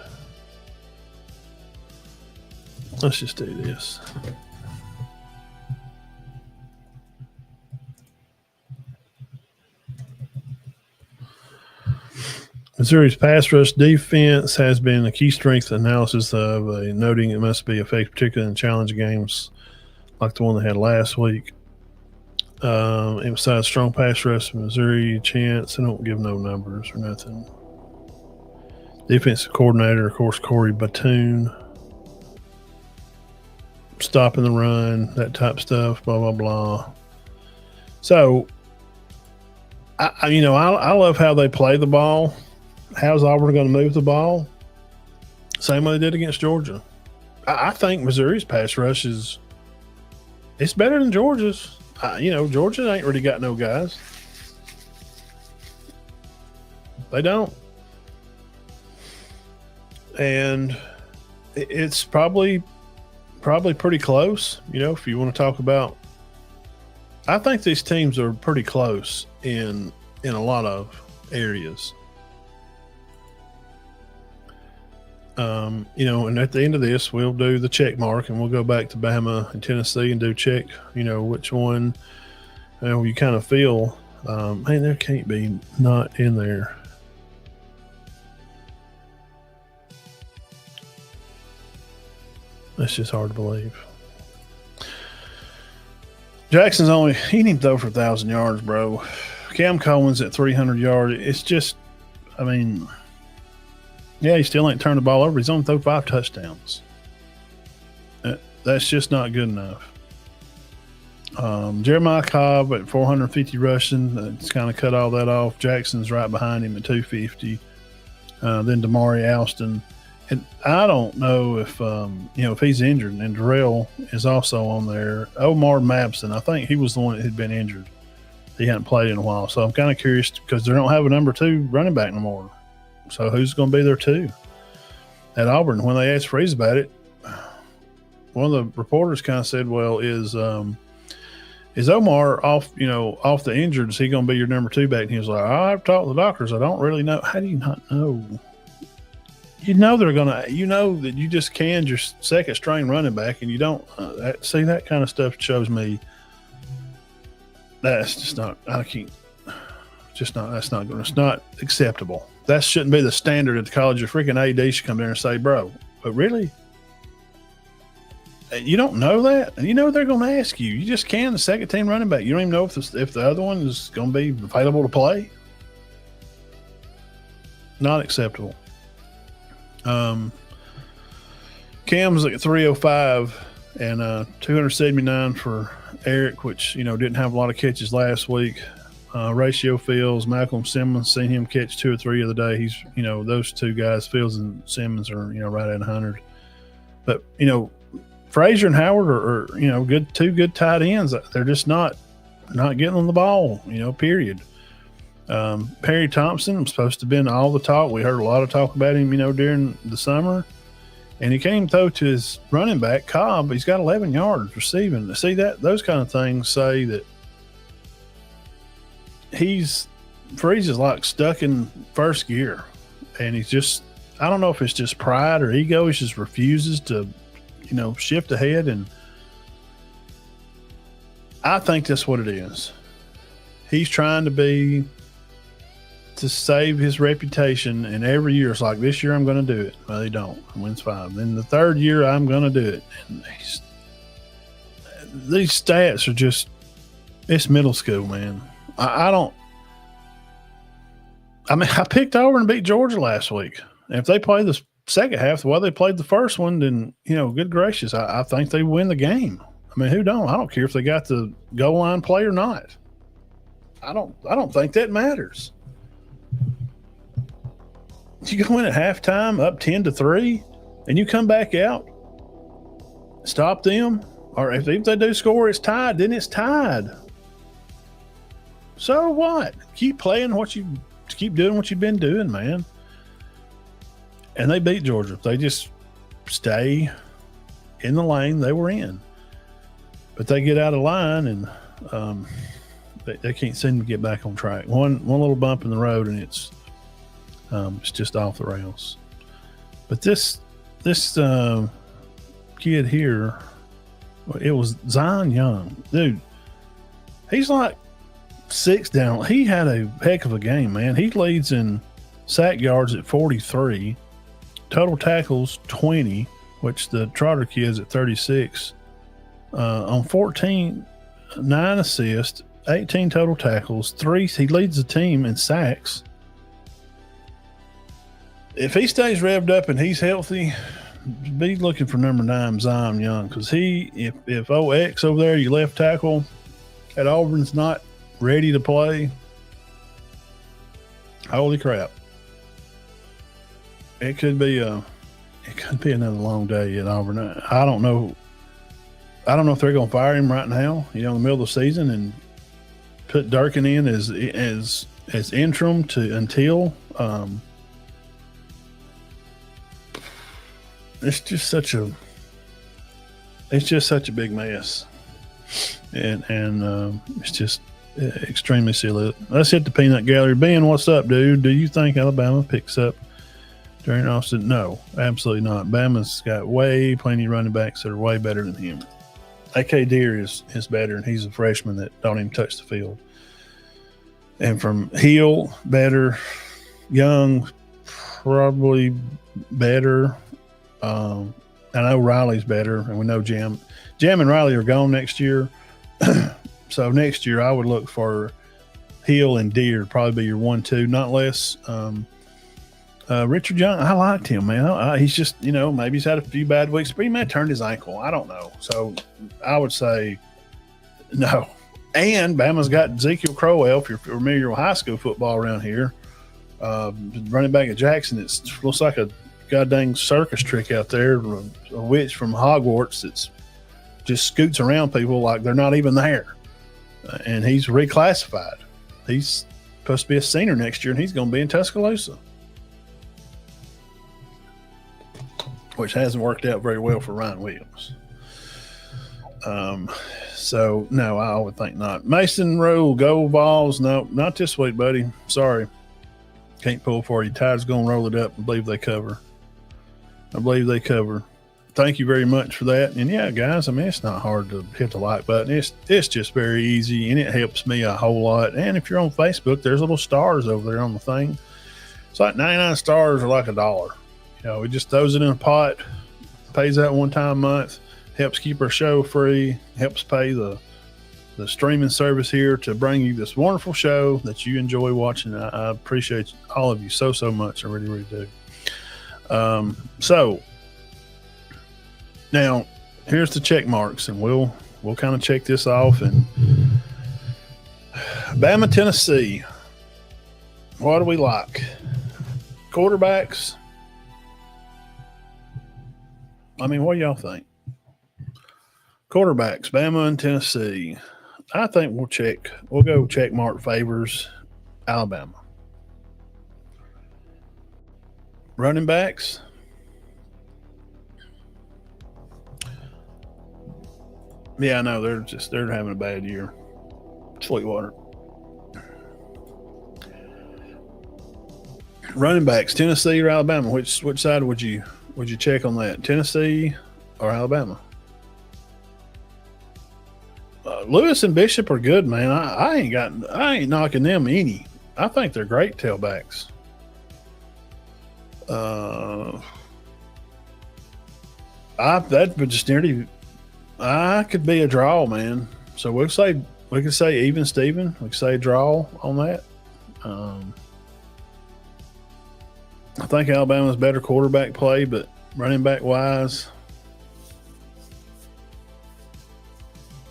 Let's just do this. Missouri's pass rush defense has been a key strength analysis of noting it must be effective, particularly in challenge games like the one they had last week. Emphasize strong pass rush in Missouri chance. They don't give no numbers or nothing. Defensive coordinator, of course, Corey Batoon. Stopping the run, that type of stuff, blah, blah, blah. So, I love how they play the ball. How's Auburn going to move the ball? Same way they did against Georgia. I think Missouri's pass rush it's better than Georgia's. Georgia ain't really got no guys. They don't. And it's probably pretty close, if you want to talk about. I think these teams are pretty close in a lot of areas. And at the end of this, we'll do the check mark and we'll go back to Bama and Tennessee and do check, which one you kind of feel, man, there can't be not in there. That's just hard to believe. Jackson's he didn't even throw for 1,000 yards, bro. Cam Coleman's at 300 yards. It's just, yeah, he still ain't turned the ball over. He's only thrown 5 touchdowns. That's just not good enough. Jeremiah Cobb at 450 rushing. It's kind of cut all that off. Jackson's right behind him at 250. Then Damari Alston. And I don't know if he's injured. And Darrell is also on there. Omar Mabson, I think he was the one that had been injured. He hadn't played in a while. So I'm kind of curious because they don't have a number 2 running back no more. So who's going to be there too? At Auburn, when they asked Freeze about it, one of the reporters kind of said, "Well, is Omar off the injured? Is he going to be your number 2 back?" And he was like, "I've talked to the doctors. I don't really know." How do you not know? They're going to. That you just canned your second string running back, and you don't see that kind of stuff. Shows me that's just not. I can't. Just not. That's not going. It's not acceptable. That shouldn't be the standard at the college. Your freaking AD should come there and say, "Bro, but really, you don't know that, and they're going to ask you. You just can the second team running back. You don't even know if the other one is going to be available to play. Not acceptable." Cam's at 305 and 279 for Eric, which didn't have a lot of catches last week. Ratio Fields, Malcolm Simmons, seen him catch 2 or 3 the other day. He's those 2 guys, Fields and Simmons, are right at 100. But Frazier and Howard are good 2 good tight ends. They're just not getting on the ball. Period. Perry Thompson was supposed to have been all the talk. We heard a lot of talk about him, during the summer. And he came to his running back, Cobb. He's got 11 yards receiving. See that? Those kind of things say that Freeze is like stuck in first gear. And he's just, I don't know if it's just pride or ego. He just refuses to, shift ahead. And I think that's what it is. He's trying to save his reputation, and every year it's like, this year I'm going to do it. Well, they don't. Wins 5. Then the third year I'm going to do it. And these stats are just, it's middle school, man. I picked Auburn and beat Georgia last week. And if they play the second half the way they played the first one, then, good gracious, I think they win the game. I mean, who don't? I don't care if they got the goal line play or not. I don't think that matters. You go in at halftime up 10-3, and you come back out, stop them, or if they do score, it's tied. Then it's tied. So what? Keep playing keep doing what you've been doing, man. And they beat Georgia. They just stay in the lane they were in, but they get out of line and they can't seem to get back on track. One little bump in the road, and it's just off the rails. But this kid here, it was Zion Young, dude. He's like 6 down. He had a heck of a game, man. He leads in sack yards at 43, total tackles 20, which the Trotter kid's at 36. On 14, 9 assists, 18 total tackles, 3. He leads the team in sacks. If he stays revved up and he's healthy, be looking for number 9, Zion Young, because if OX over there, your left tackle at Auburn's not ready to play, holy crap. It could be another long day at Auburn. I don't know if they're going to fire him right now, in the middle of the season, and put Durkin in as interim until. It's just such a big mess, and it's just extremely silly. Let's hit the peanut gallery. Ben, what's up, dude? Do you think Alabama picks up during Austin? No, absolutely not. Bama's got plenty of running backs that are way better than him. AK Deer is better, and he's a freshman that don't even touch the field. And from Hill, better. Young, probably better. I know Riley's better, and we know Jam and Riley are gone next year. So next year I would look for Hill and Deer to probably be your 1-2, not less. Richard Young, I liked him, man. He's just, maybe he's had a few bad weeks, but he may have turned his ankle. I don't know. So I would say no. And Bama's got Ezekiel Crowell, if you're familiar with high school football around here. Running back at Jackson, it looks like a goddamn circus trick out there, a witch from Hogwarts that's just scoots around people like they're not even there. And he's reclassified. He's supposed to be a senior next year, and he's going to be in Tuscaloosa, which hasn't worked out very well for Ryan Williams. So, no, I would think not. Mason Rule, go Vols. No, not this week, buddy. Sorry. Can't pull for you. Tide's going to roll it up. I believe they cover. Thank you very much for that. And, yeah, guys, it's not hard to hit the like button. It's just very easy, and it helps me a whole lot. And if you're on Facebook, there's little stars over there on the thing. It's like 99 stars are like $1. It just throws it in a pot, pays that one time a month, helps keep our show free, helps pay the streaming service here to bring you this wonderful show that you enjoy watching. I appreciate all of you so much. I really, really do. So now here's the check marks, and we'll kind of check this off. And Bama, Tennessee, what do we like? Quarterbacks. What do y'all think? Quarterbacks, Bama and Tennessee. I think we'll go check mark favors Alabama. Running backs. Yeah, I know they're having a bad year. Sweetwater. Running backs, Tennessee or Alabama? Which side would you check on that? Tennessee or Alabama? Lewis and Bishop are good, man. I ain't knocking them any. I think they're great tailbacks. That would just nearly. I could be a draw, man. So we could say even Steven. We could say draw on that. I think Alabama's better quarterback play, but running back wise,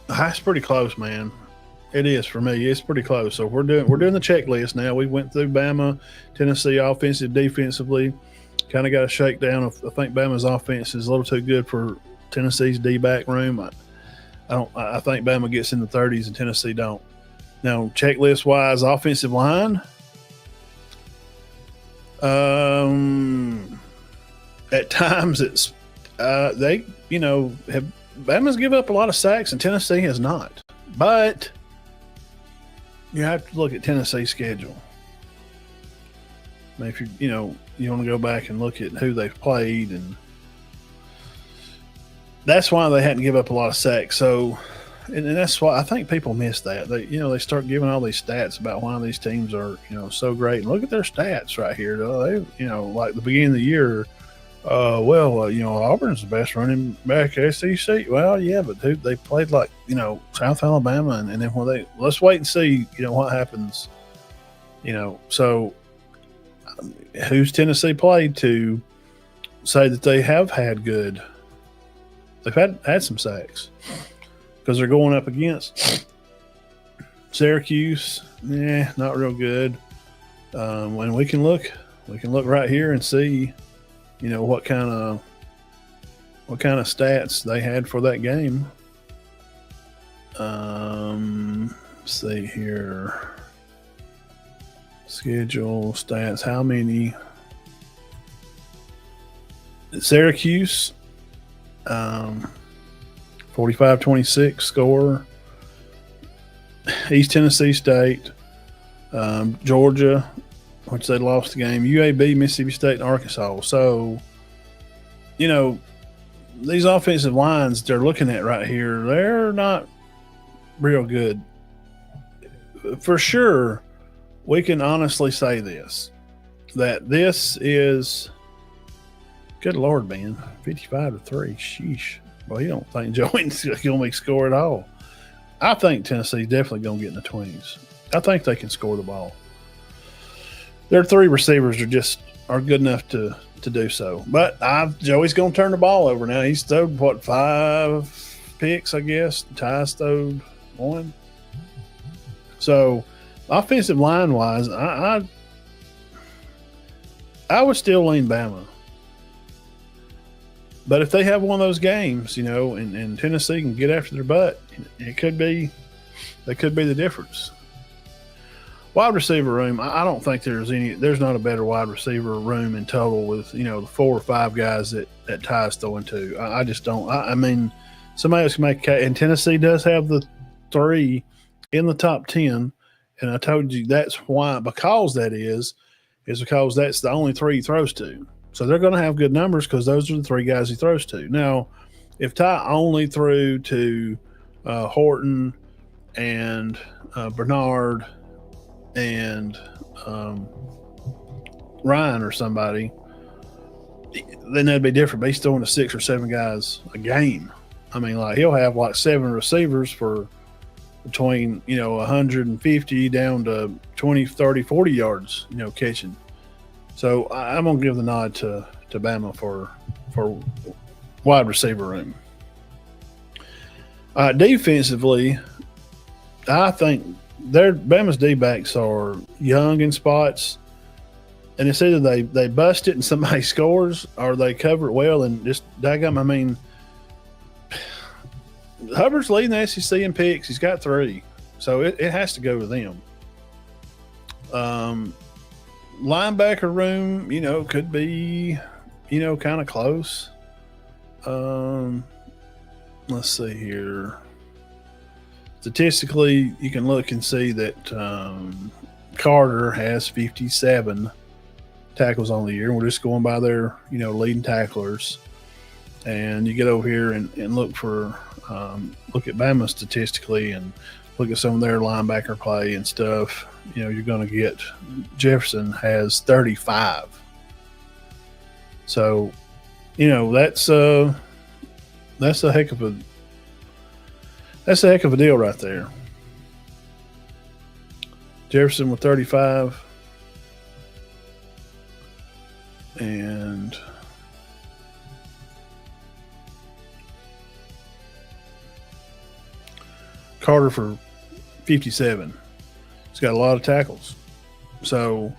it's pretty close, man. It is for me. It's pretty close. So we're doing the checklist now. We went through Bama, Tennessee, offensive, defensively. Kind of got a shakedown. I think Bama's offense is a little too good for Tennessee's D-back room. I think Bama gets in the 30s and Tennessee don't. Now, checklist wise, offensive line. At times it's they have Bama's give up a lot of sacks and Tennessee has not. But you have to look at Tennessee's schedule. I mean, if you want to go back and look at who they've played, and that's why they hadn't give up a lot of sacks. So, and that's why I think people miss that. They start giving all these stats about why these teams are so great. And look at their stats right here. They like the beginning of the year. Auburn's the best running back SEC. Well, yeah, but dude, they played like South Alabama, and then let's wait and see what happens. So who's Tennessee played to say that they have had good? They've had some sacks because they're going up against Syracuse. Not real good. When we can look right here and see, what kind of stats they had for that game. Let's see here. Schedule stats. How many? Syracuse, 45-26 score. East Tennessee State, Georgia, which they lost the game. UAB, Mississippi State, and Arkansas. So, these offensive lines they're looking at right here, they're not real good. For sure, we can honestly say that this is, good Lord, man, 55-3. Sheesh. Well, you don't think Joey's going to make score at all. I think Tennessee's definitely going to get in the 20s. I think they can score the ball. Their three receivers are good enough to do so. But Joey's going to turn the ball over now. He's thrown, 5 picks, I guess. Ty's thrown 1. So, offensive line-wise, I would still lean Bama. But if they have one of those games, and Tennessee can get after their butt, they could be the difference. Wide receiver room, I don't think there's not a better wide receiver room in total with, the 4 or 5 guys that Ty's throwing to. I just don't. I mean, somebody else can make a case. And Tennessee does have the 3 in the top 10. And I told you that's why, because because that's the only 3 he throws to. So they're going to have good numbers because those are the 3 guys he throws to. Now, if Ty only threw to Horton and Bernard and Ryan or somebody, then that'd be different. But he's throwing to 6 or 7 guys a game. I mean, like he'll have like 7 receivers for between 150 down to 20, 30, 40 yards, catching. So I'm gonna give the nod to Bama for wide receiver room. Defensively, I think Bama's D-backs are young in spots, and it's either they bust it and somebody scores, or they cover it well and just daggum. I mean, Hubbard's leading the SEC in picks. He's got 3, so it has to go to them. Linebacker room, could be, kind of close. Let's see here. Statistically, you can look and see that Carter has 57 tackles on the year. We're just going by their, leading tacklers. and you get over here and look at Bama statistically and look at some of their linebacker play and stuff, you're going to get Jefferson has 35. So, that's a heck of a deal right there. Jefferson with 35, and Carter for 57. He's got a lot of tackles. So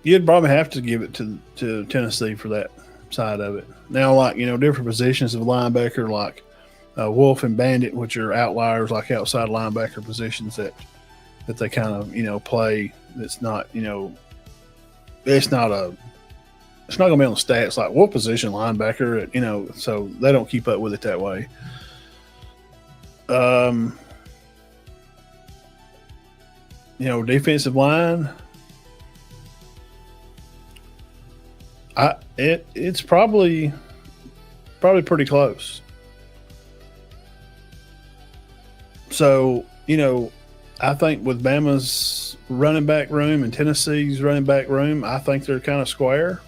you'd probably have to give it to Tennessee for that side of it. Now, like, different positions of linebacker, like Wolf and Bandit, which are outliers, like outside linebacker positions that they kind of, play. That's not, it's not going to be on the stats like Wolf position linebacker, so they don't keep up with it that way. Defensive line, it's probably pretty close. So, I think with Bama's running back room and Tennessee's running back room, I think they're kind of square.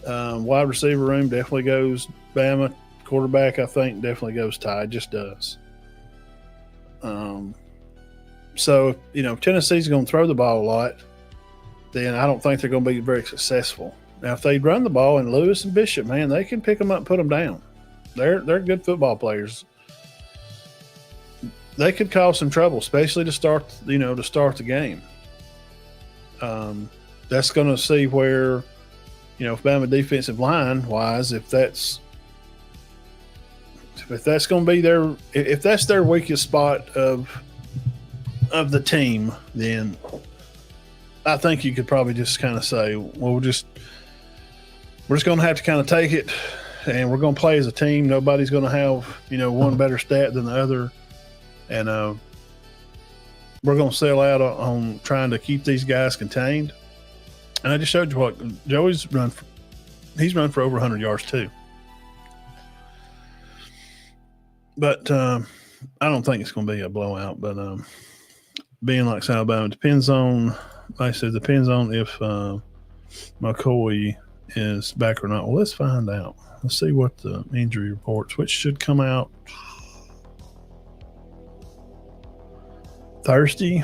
Wide receiver room definitely goes Bama. Quarterback, I think, definitely goes Tide. Just does. So, if Tennessee's going to throw the ball a lot, then I don't think they're going to be very successful. Now, if they run the ball and Lewis and Bishop, man, they can pick them up and put them down. They're good football players. They could cause some trouble, especially to start the game. That's going to see where, if Bama defensive line wise, if that's going to be if that's their weakest spot of the team, then I think you could probably just kind of say, well, we're just going to have to kind of take it, and we're going to play as a team. Nobody's going to have one better stat than the other, and we're going to sell out on trying to keep these guys contained. And I just showed you what Joey's run. He's run for over 100 yards too. But I don't think it's going to be a blowout. But being like Alabama, depends on, like I said, depends on if McCoy is back or not. Well, let's find out. Let's see what the injury reports, which should come out Thursday.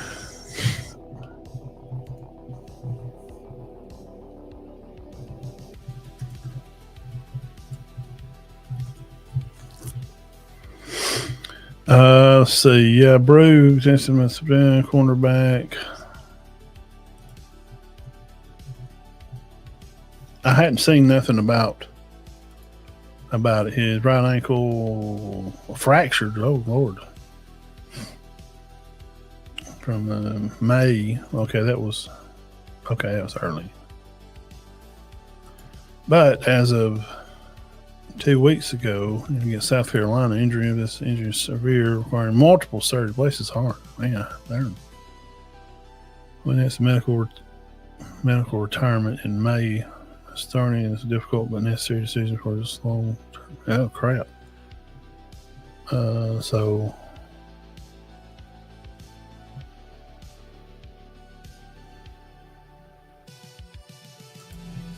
Let's see. Yeah, Brooks, instruments, cornerback. I hadn't seen nothing about it. His right ankle fractured. Oh Lord! From May. Okay, that was early. But as of 2 weeks ago, against South Carolina, injury is severe, requiring multiple surgery. Bless his heart. Man, when it's medical retirement in May, starting is a difficult but necessary decision for this long term. Oh crap. So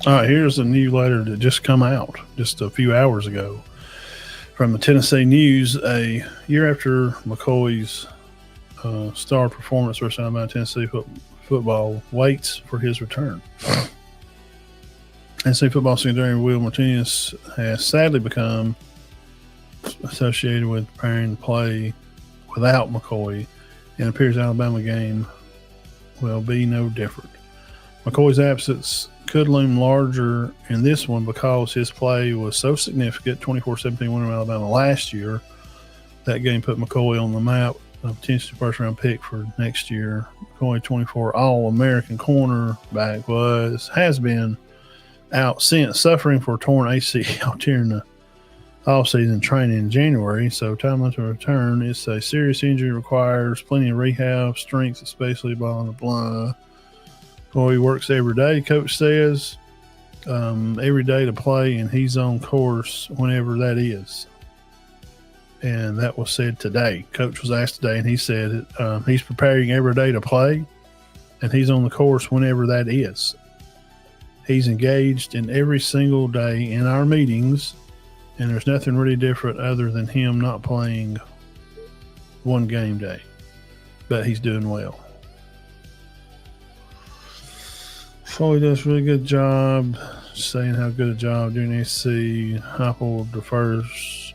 all right, here's a new letter that just come out just a few hours ago from the Tennessee News. A year after McCoy's star performance versus Alabama, Tennessee football waits for his return. Tennessee football secretary Will Martinez has sadly become associated with preparing to play without McCoy, and it appears the Alabama game will be no different. McCoy's absence could loom larger in this one because his play was so significant. 24-17 win over Alabama last year. That game put McCoy on the map, a potential first-round pick for next year. McCoy, 24 All-American cornerback, has been out since, suffering for a torn ACL during the off-season training in January, so time to return. It's a serious injury, requires plenty of rehab, strength, especially blah, blah, blah. Well, he works every day, coach says, every day to play, and he's on course whenever that is. And that was said today. Coach was asked today, and he said he's preparing every day to play, and he's on the course whenever that is. He's engaged in every single day in our meetings, and there's nothing really different other than him not playing one game day. But he's doing well. Foley does a really good job saying how good a job doing SC. Heupel defers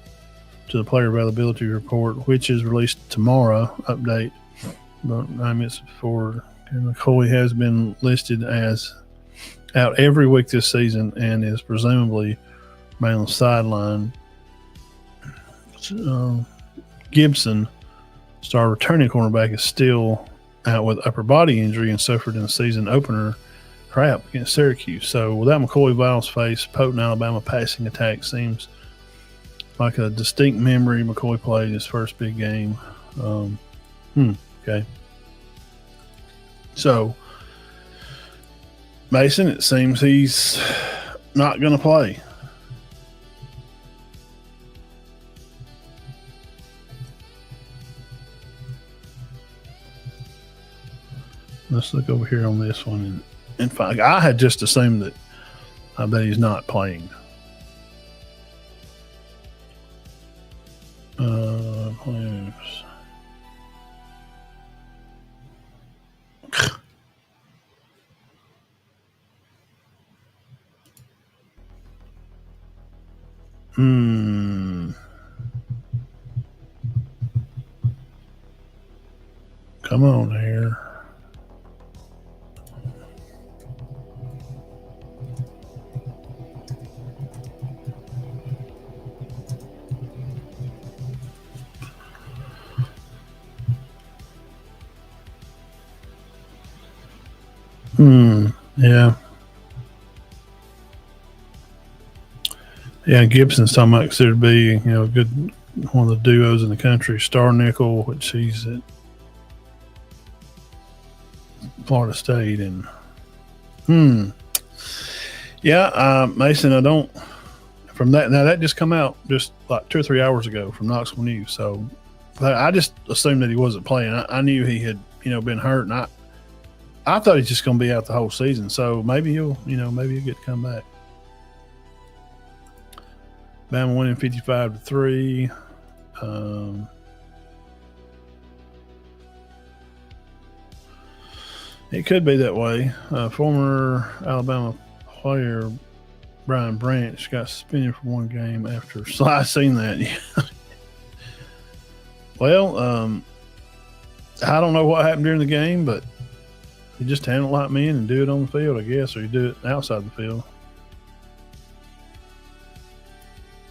to the player availability report, which is released tomorrow. Update about 9 minutes before. McCoy has been listed as out every week this season and is presumably on the sideline. Gibson, star returning cornerback, is still out with upper body injury and suffered in the season opener crap against Syracuse. So without McCoy Val's face, potent Alabama passing attack seems like a distinct memory. McCoy played his first big game. Okay. So Mason, it seems he's not going to play. Let's look over here on this one. In fact, I had just assumed that he's not playing. Players. Come on here. Yeah. Yeah, Gibson's talking about considered to be, a good one of the duos in the country. Star Nickel, which he's at Florida State, and Mason, I don't from that now that just come out just like 2 or 3 hours ago from Knoxville News. So I just assumed that he wasn't playing. I knew he had been hurt, and I thought he's just going to be out the whole season. So maybe he'll get to come back. Bama winning 55-3. It could be that way. Former Alabama player Brian Branch got suspended for one game after. So I seen that. Well, I don't know what happened during the game, but you just handle it like men and do it on the field, I guess, or you do it outside the field.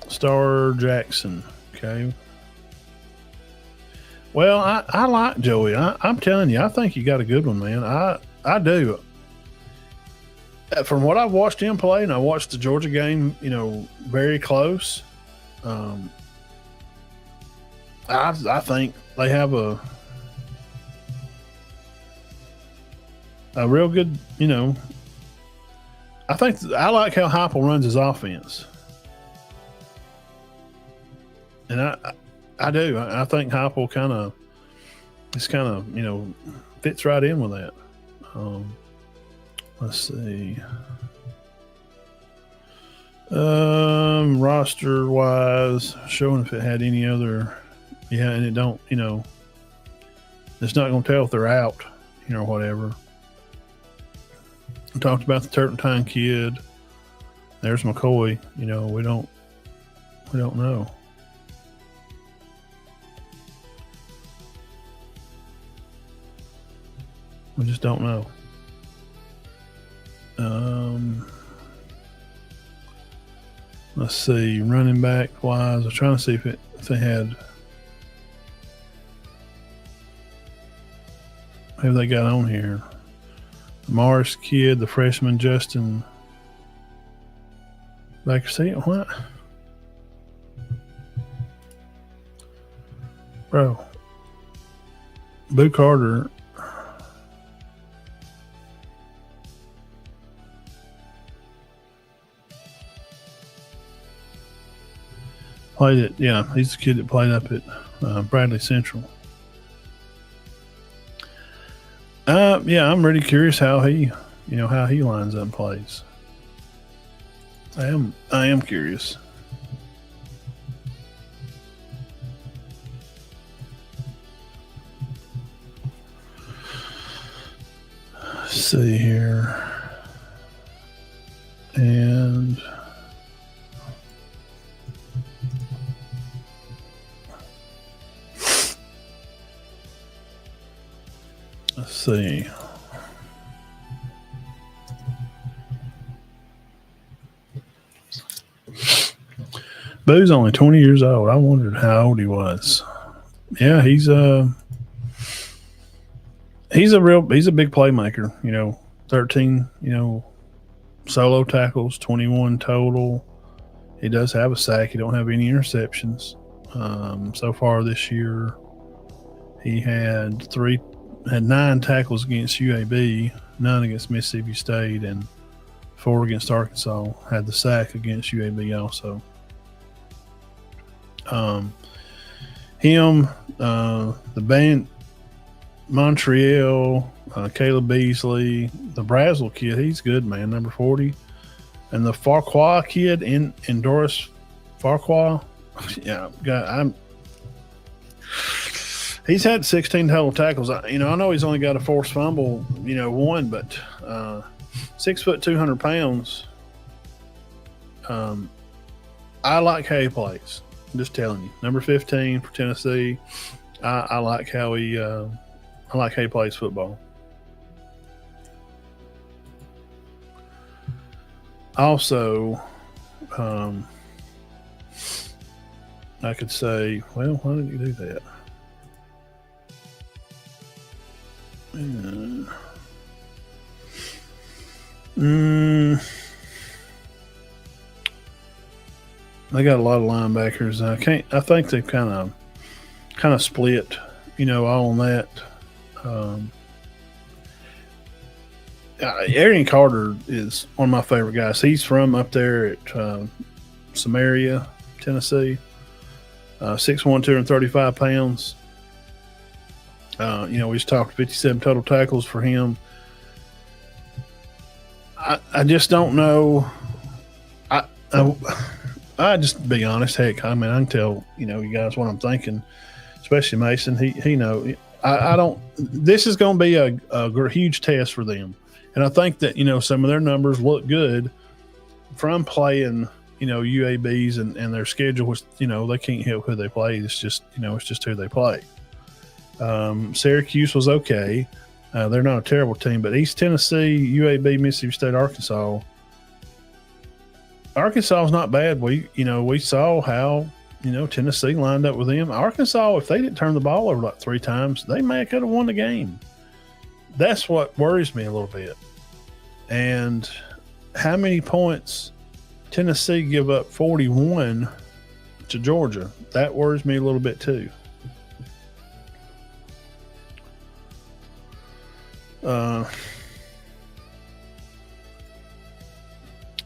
Star Jackson, okay. Well, I like Joey. I'm telling you, I think you got a good one, man. I do. From what I've watched him play, and I watched the Georgia game, very close. I think they have a real good, I like how Heupel runs his offense. And I do. I think Heupel kind of fits right in with that. Let's see. Roster wise, showing if it had any other. Yeah, and it don't. It's not going to tell if they're out. Whatever. We talked about the Turpentine kid. There's McCoy. We don't know. We just don't know. Let's see, running back wise. I'm trying to see if they had. Who they got on here? The Morris kid, the freshman Justin Baker. See what? Bro, Boo Carter. Played it. Yeah, he's the kid that played up at Bradley Central. Yeah, I'm really curious how he lines up and plays. I am curious. Let's see here. And let's see. Boo's only 20 years old. I wondered how old he was. Yeah, he's a big playmaker. 13, solo tackles, 21 total. He does have a sack. He don't have any interceptions. So far this year, he had 9 tackles against UAB, none against Mississippi State, and 4 against Arkansas. Had the sack against UAB also. The band, Montreal, Caleb Beasley, the Brazel kid, he's good, man, number 40. And the Farquhar kid, Doris Farquhar, yeah, he's had 16 total tackles. I know he's only got a forced fumble, 1, but 6 foot 200 pounds. I like how he plays. I'm just telling you. Number 15 for Tennessee. I like how he plays football. Also, I could say, well, why did you do that? They got a lot of linebackers. I think they've kind of split, all on that. Arian Carter is one of my favorite guys. He's from up there at Samaria, Tennessee. 6'1", 235 pounds. We just talked 57 total tackles for him. I just don't know. I just be honest. Heck, I can tell you guys what I'm thinking, especially Mason. He know. I don't. This is going to be a huge test for them, and I think that some of their numbers look good from playing UABs and their schedule, which they can't help who they play. It's just it's just who they play. Syracuse was okay. They're not a terrible team, but East Tennessee, UAB, Mississippi State, Arkansas. Arkansas is not bad. We saw how Tennessee lined up with them. Arkansas, if they didn't turn the ball over like 3 times, they may could have won the game. That's what worries me a little bit. And how many points Tennessee give up? 41 to Georgia. That worries me a little bit too.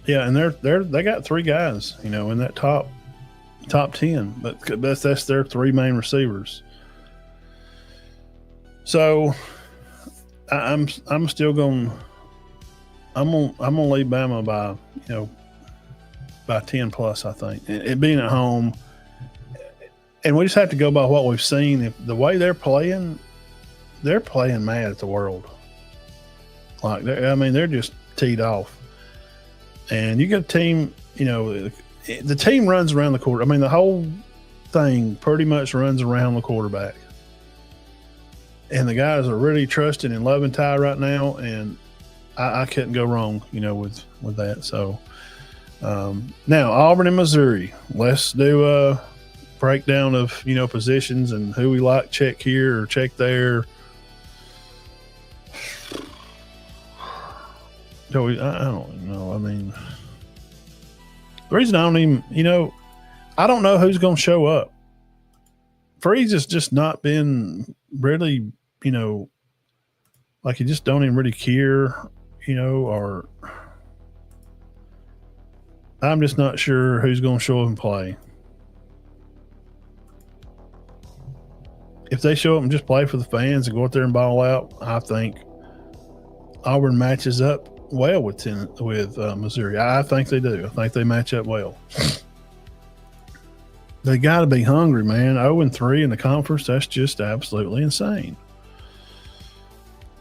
Yeah, and they got 3 guys, in that top 10, but that's their 3 main receivers. So I'm still going. I'm gonna leave Bama by 10 plus. I think it being at home, and we just have to go by what we've seen. If the way they're playing mad at the world. Like they're just teed off. And you got a team, the team runs around the quarter. The whole thing pretty much runs around the quarterback. And the guys are really trusting and loving Ty right now, and I couldn't go wrong, with that. So now Auburn and Missouri. Let's do a breakdown of positions and who we like. Check here or check there. I don't know. The reason I don't even, I don't know who's going to show up. Freeze has just not been really, like he just don't even really care, or I'm just not sure who's going to show up and play. If they show up and just play for the fans and go out there and ball out, I think Auburn matches up well with Missouri. I think they do. I think they match up well. They got to be hungry, man. 0-3 in the conference, that's just absolutely insane.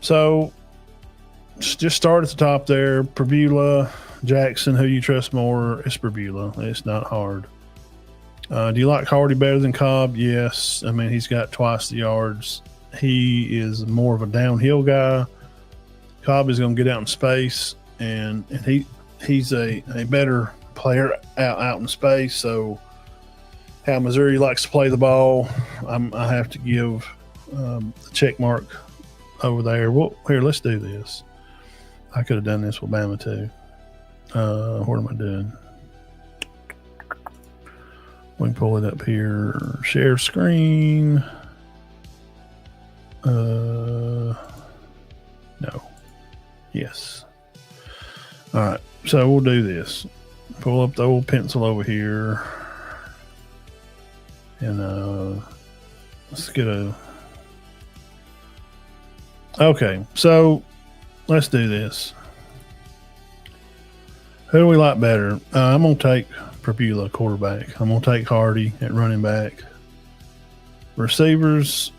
So just start at the top there. Prebula, Jackson, who you trust more? It's Prebula. It's not hard. Do you like Hardy better than Cobb? Yes. I mean, he's got twice the yards. He is more of a downhill guy. Cobb is going to get out in space, and he's a better player out in space. So how Missouri likes to play the ball, I have to give the check mark over there. Well, here, let's do this. I could have done this with Bama too. What am I doing? We can pull it up here. Share screen. No. Yes. All right. So we'll do this. Pull up the old pencil over here. And let's get a... Okay. So let's do this. Who do we like better? I'm going to take Prebula, quarterback. I'm going to take Hardy at running back. Receivers,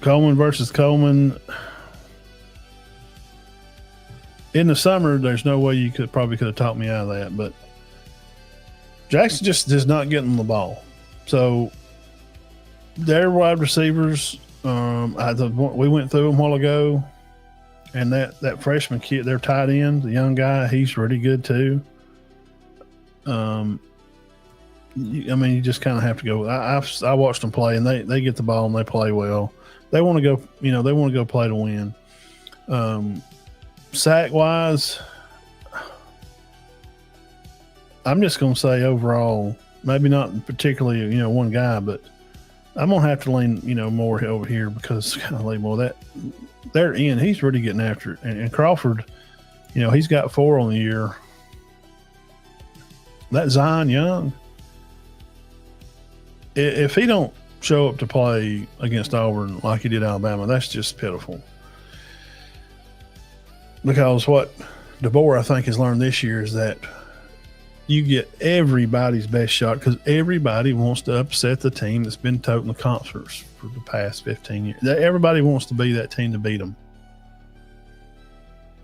Coleman versus Coleman. In the summer, there's no way you could have talked me out of that, but Jackson just does not get on the ball. So their wide receivers, we went through them a while ago, and that freshman kid, their tight end, the young guy, he's really good too. You just kind of have to go. I watched them play, and they get the ball and they play well. They want to go, they want to go play to win. Sack wise, I'm just going to say overall, maybe not particularly, one guy, but I'm going to have to lean, more over here because golly, boy, that they're in. He's really getting after it. And Crawford, he's got 4 on the year. That Zion Young, if he don't show up to play against Auburn like he did Alabama, that's just pitiful. Because what DeBoer, I think, has learned this year is that you get everybody's best shot because everybody wants to upset the team that's been toting the conference for the past 15 years. Everybody wants to be that team to beat them.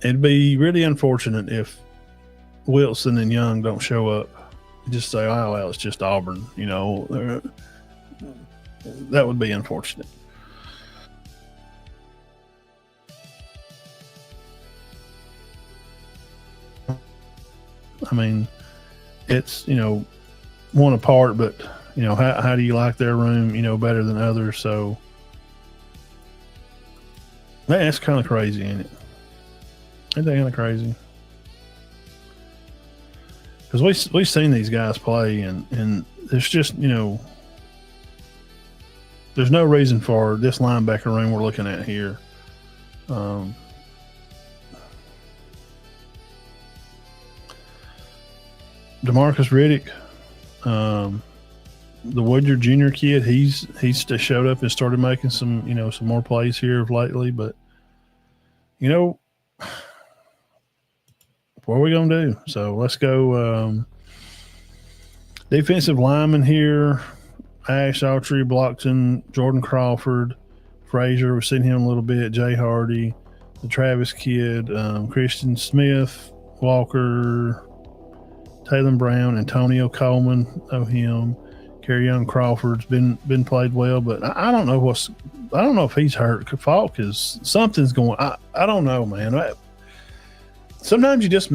It'd be really unfortunate if Wilson and Young don't show up and just say, oh, well, it's just Auburn. That would be unfortunate. I mean, it's, one apart, but, how do you like their room, better than others? So, man, that's kind of crazy, ain't it? Ain't that kind of crazy? Because we've seen these guys play, and there's just, there's no reason for this linebacker room we're looking at here. DeMarcus Riddick, the Woodyard Jr. kid, he's just showed up and started making some some more plays here of lately. But what are we gonna do? So let's go. Defensive lineman here: Ash Autry, Blockton, Jordan Crawford, Frazier. We've seen him a little bit. Jay Hardy, the Travis kid, Christian Smith, Walker, Taylor Brown, Antonio Coleman, him. Kerryon Crawford's been played well, but I don't know if he's hurt. Falk is something's going. I don't know, man. Sometimes you just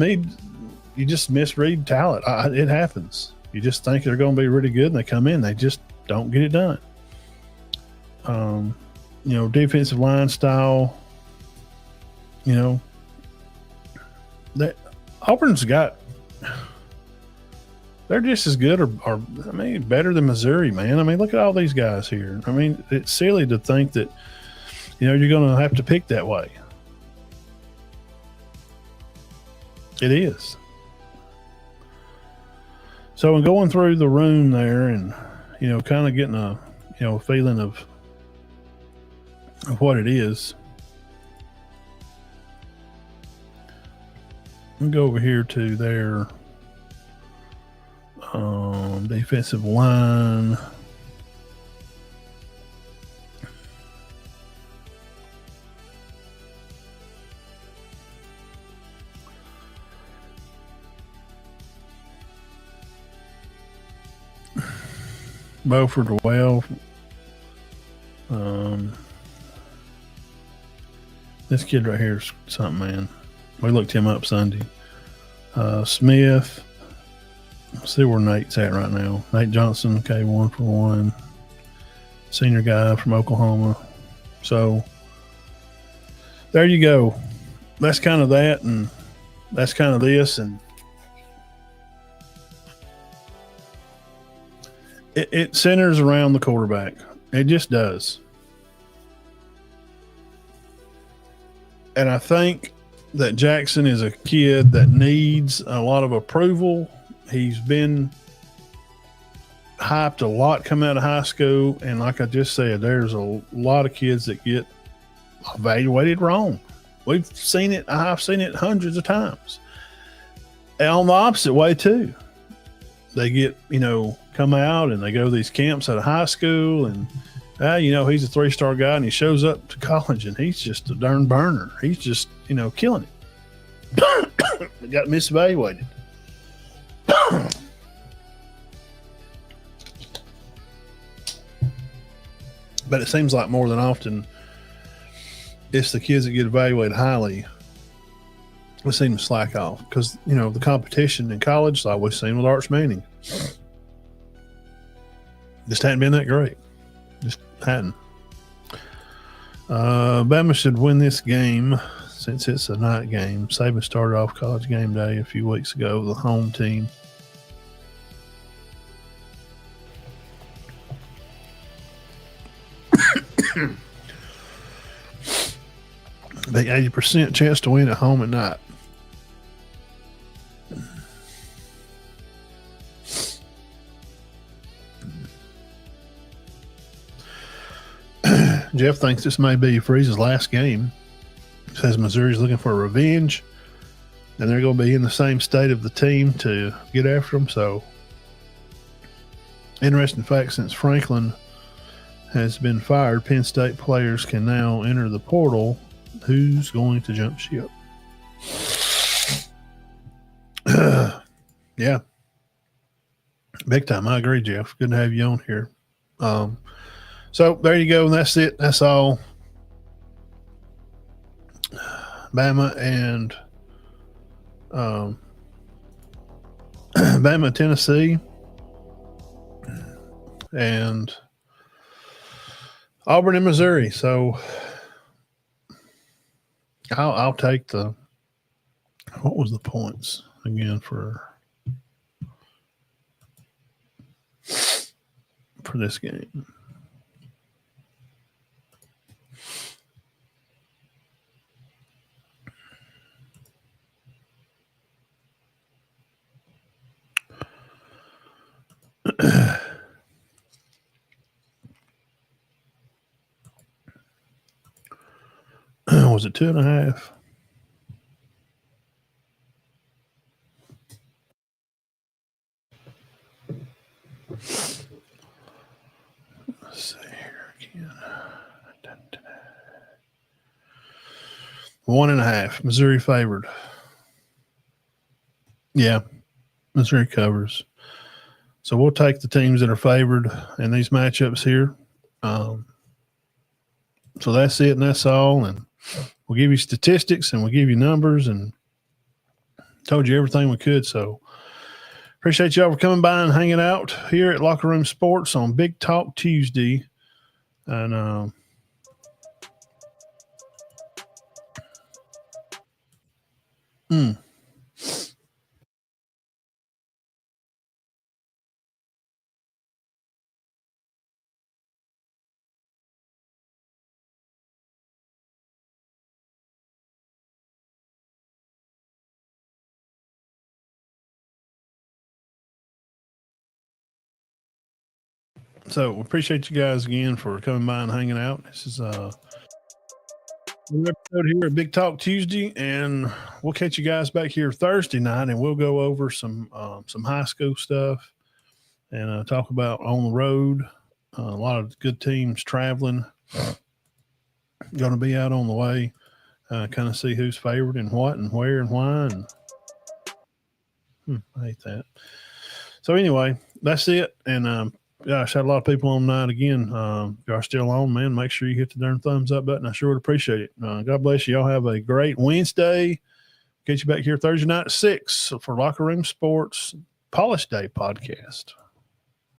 misread talent. It happens. You just think they're going to be really good, and they come in, they just don't get it done. Defensive line style. That Auburn's got they're just as good or I mean, better than Missouri, man. I mean, look at all these guys here. I mean, it's silly to think that, you're going to have to pick that way. It is. So in going through the room there and, kind of getting a, feeling of what it is, I'm going to go over here to their defensive line. Beaufort, well, this kid right here is something, man. We looked him up Sunday. Smith. Let's see where Nate's at right now. Nate Johnson, okay, 1 for 1. Senior guy from Oklahoma. So there you go. That's kind of that, and that's kind of this, and it centers around the quarterback. It just does. And I think that Jackson is a kid that needs a lot of approval. He's been hyped a lot coming out of high school. And like I just said, there's a lot of kids that get evaluated wrong. We've seen it. I've seen it hundreds of times. And on the opposite way too. They get, come out and they go to these camps out of high school and, he's a 3-star guy and he shows up to college and he's just a darn burner. He's just, killing it. Got misevaluated. But it seems like more than often it's the kids that get evaluated highly. We seem to slack off because, the competition in college, like we've seen with Arch Manning, just hadn't been that great. Just hadn't. Bama should win this game since it's a night game. Saban started off College Game Day a few weeks ago, the home team. Big 80% chance to win at home at night. Jeff thinks this may be Freeze's last game. Says Missouri's looking for revenge, and they're going to be in the same state of the team to get after them. So, interesting fact, since Franklin has been fired, Penn State players can now enter the portal. Who's going to jump ship? Yeah. Big time. I agree, Jeff. Good to have you on here. So there you go. That's it. That's all. Bama and Bama, Tennessee, and Auburn and Missouri. So I'll take the. What was the points again for this game? Was it 2.5? Let's see here again. 1.5. Missouri favored. Yeah, Missouri covers. So we'll take the teams that are favored in these matchups here. So that's it, and that's all. And we'll give you statistics and we'll give you numbers and told you everything we could. So appreciate y'all for coming by and hanging out here at Locker Room Sports on Big Talk Tuesday. And So we appreciate you guys again for coming by and hanging out. This is an episode here at Big Talk Tuesday, and we'll catch you guys back here Thursday night, and we'll go over some high school stuff and talk about on the road. A lot of good teams traveling, going to be out on the way. Kind of see who's favored and what and where and why. And I hate that. So anyway, that's it. And gosh, had a lot of people on tonight again. If you are still on, man, make sure you hit the darn thumbs up button. I sure would appreciate it. God bless you. Y'all have a great Wednesday. Get you back here Thursday night at 6 for Locker Room Sports Polish Day podcast.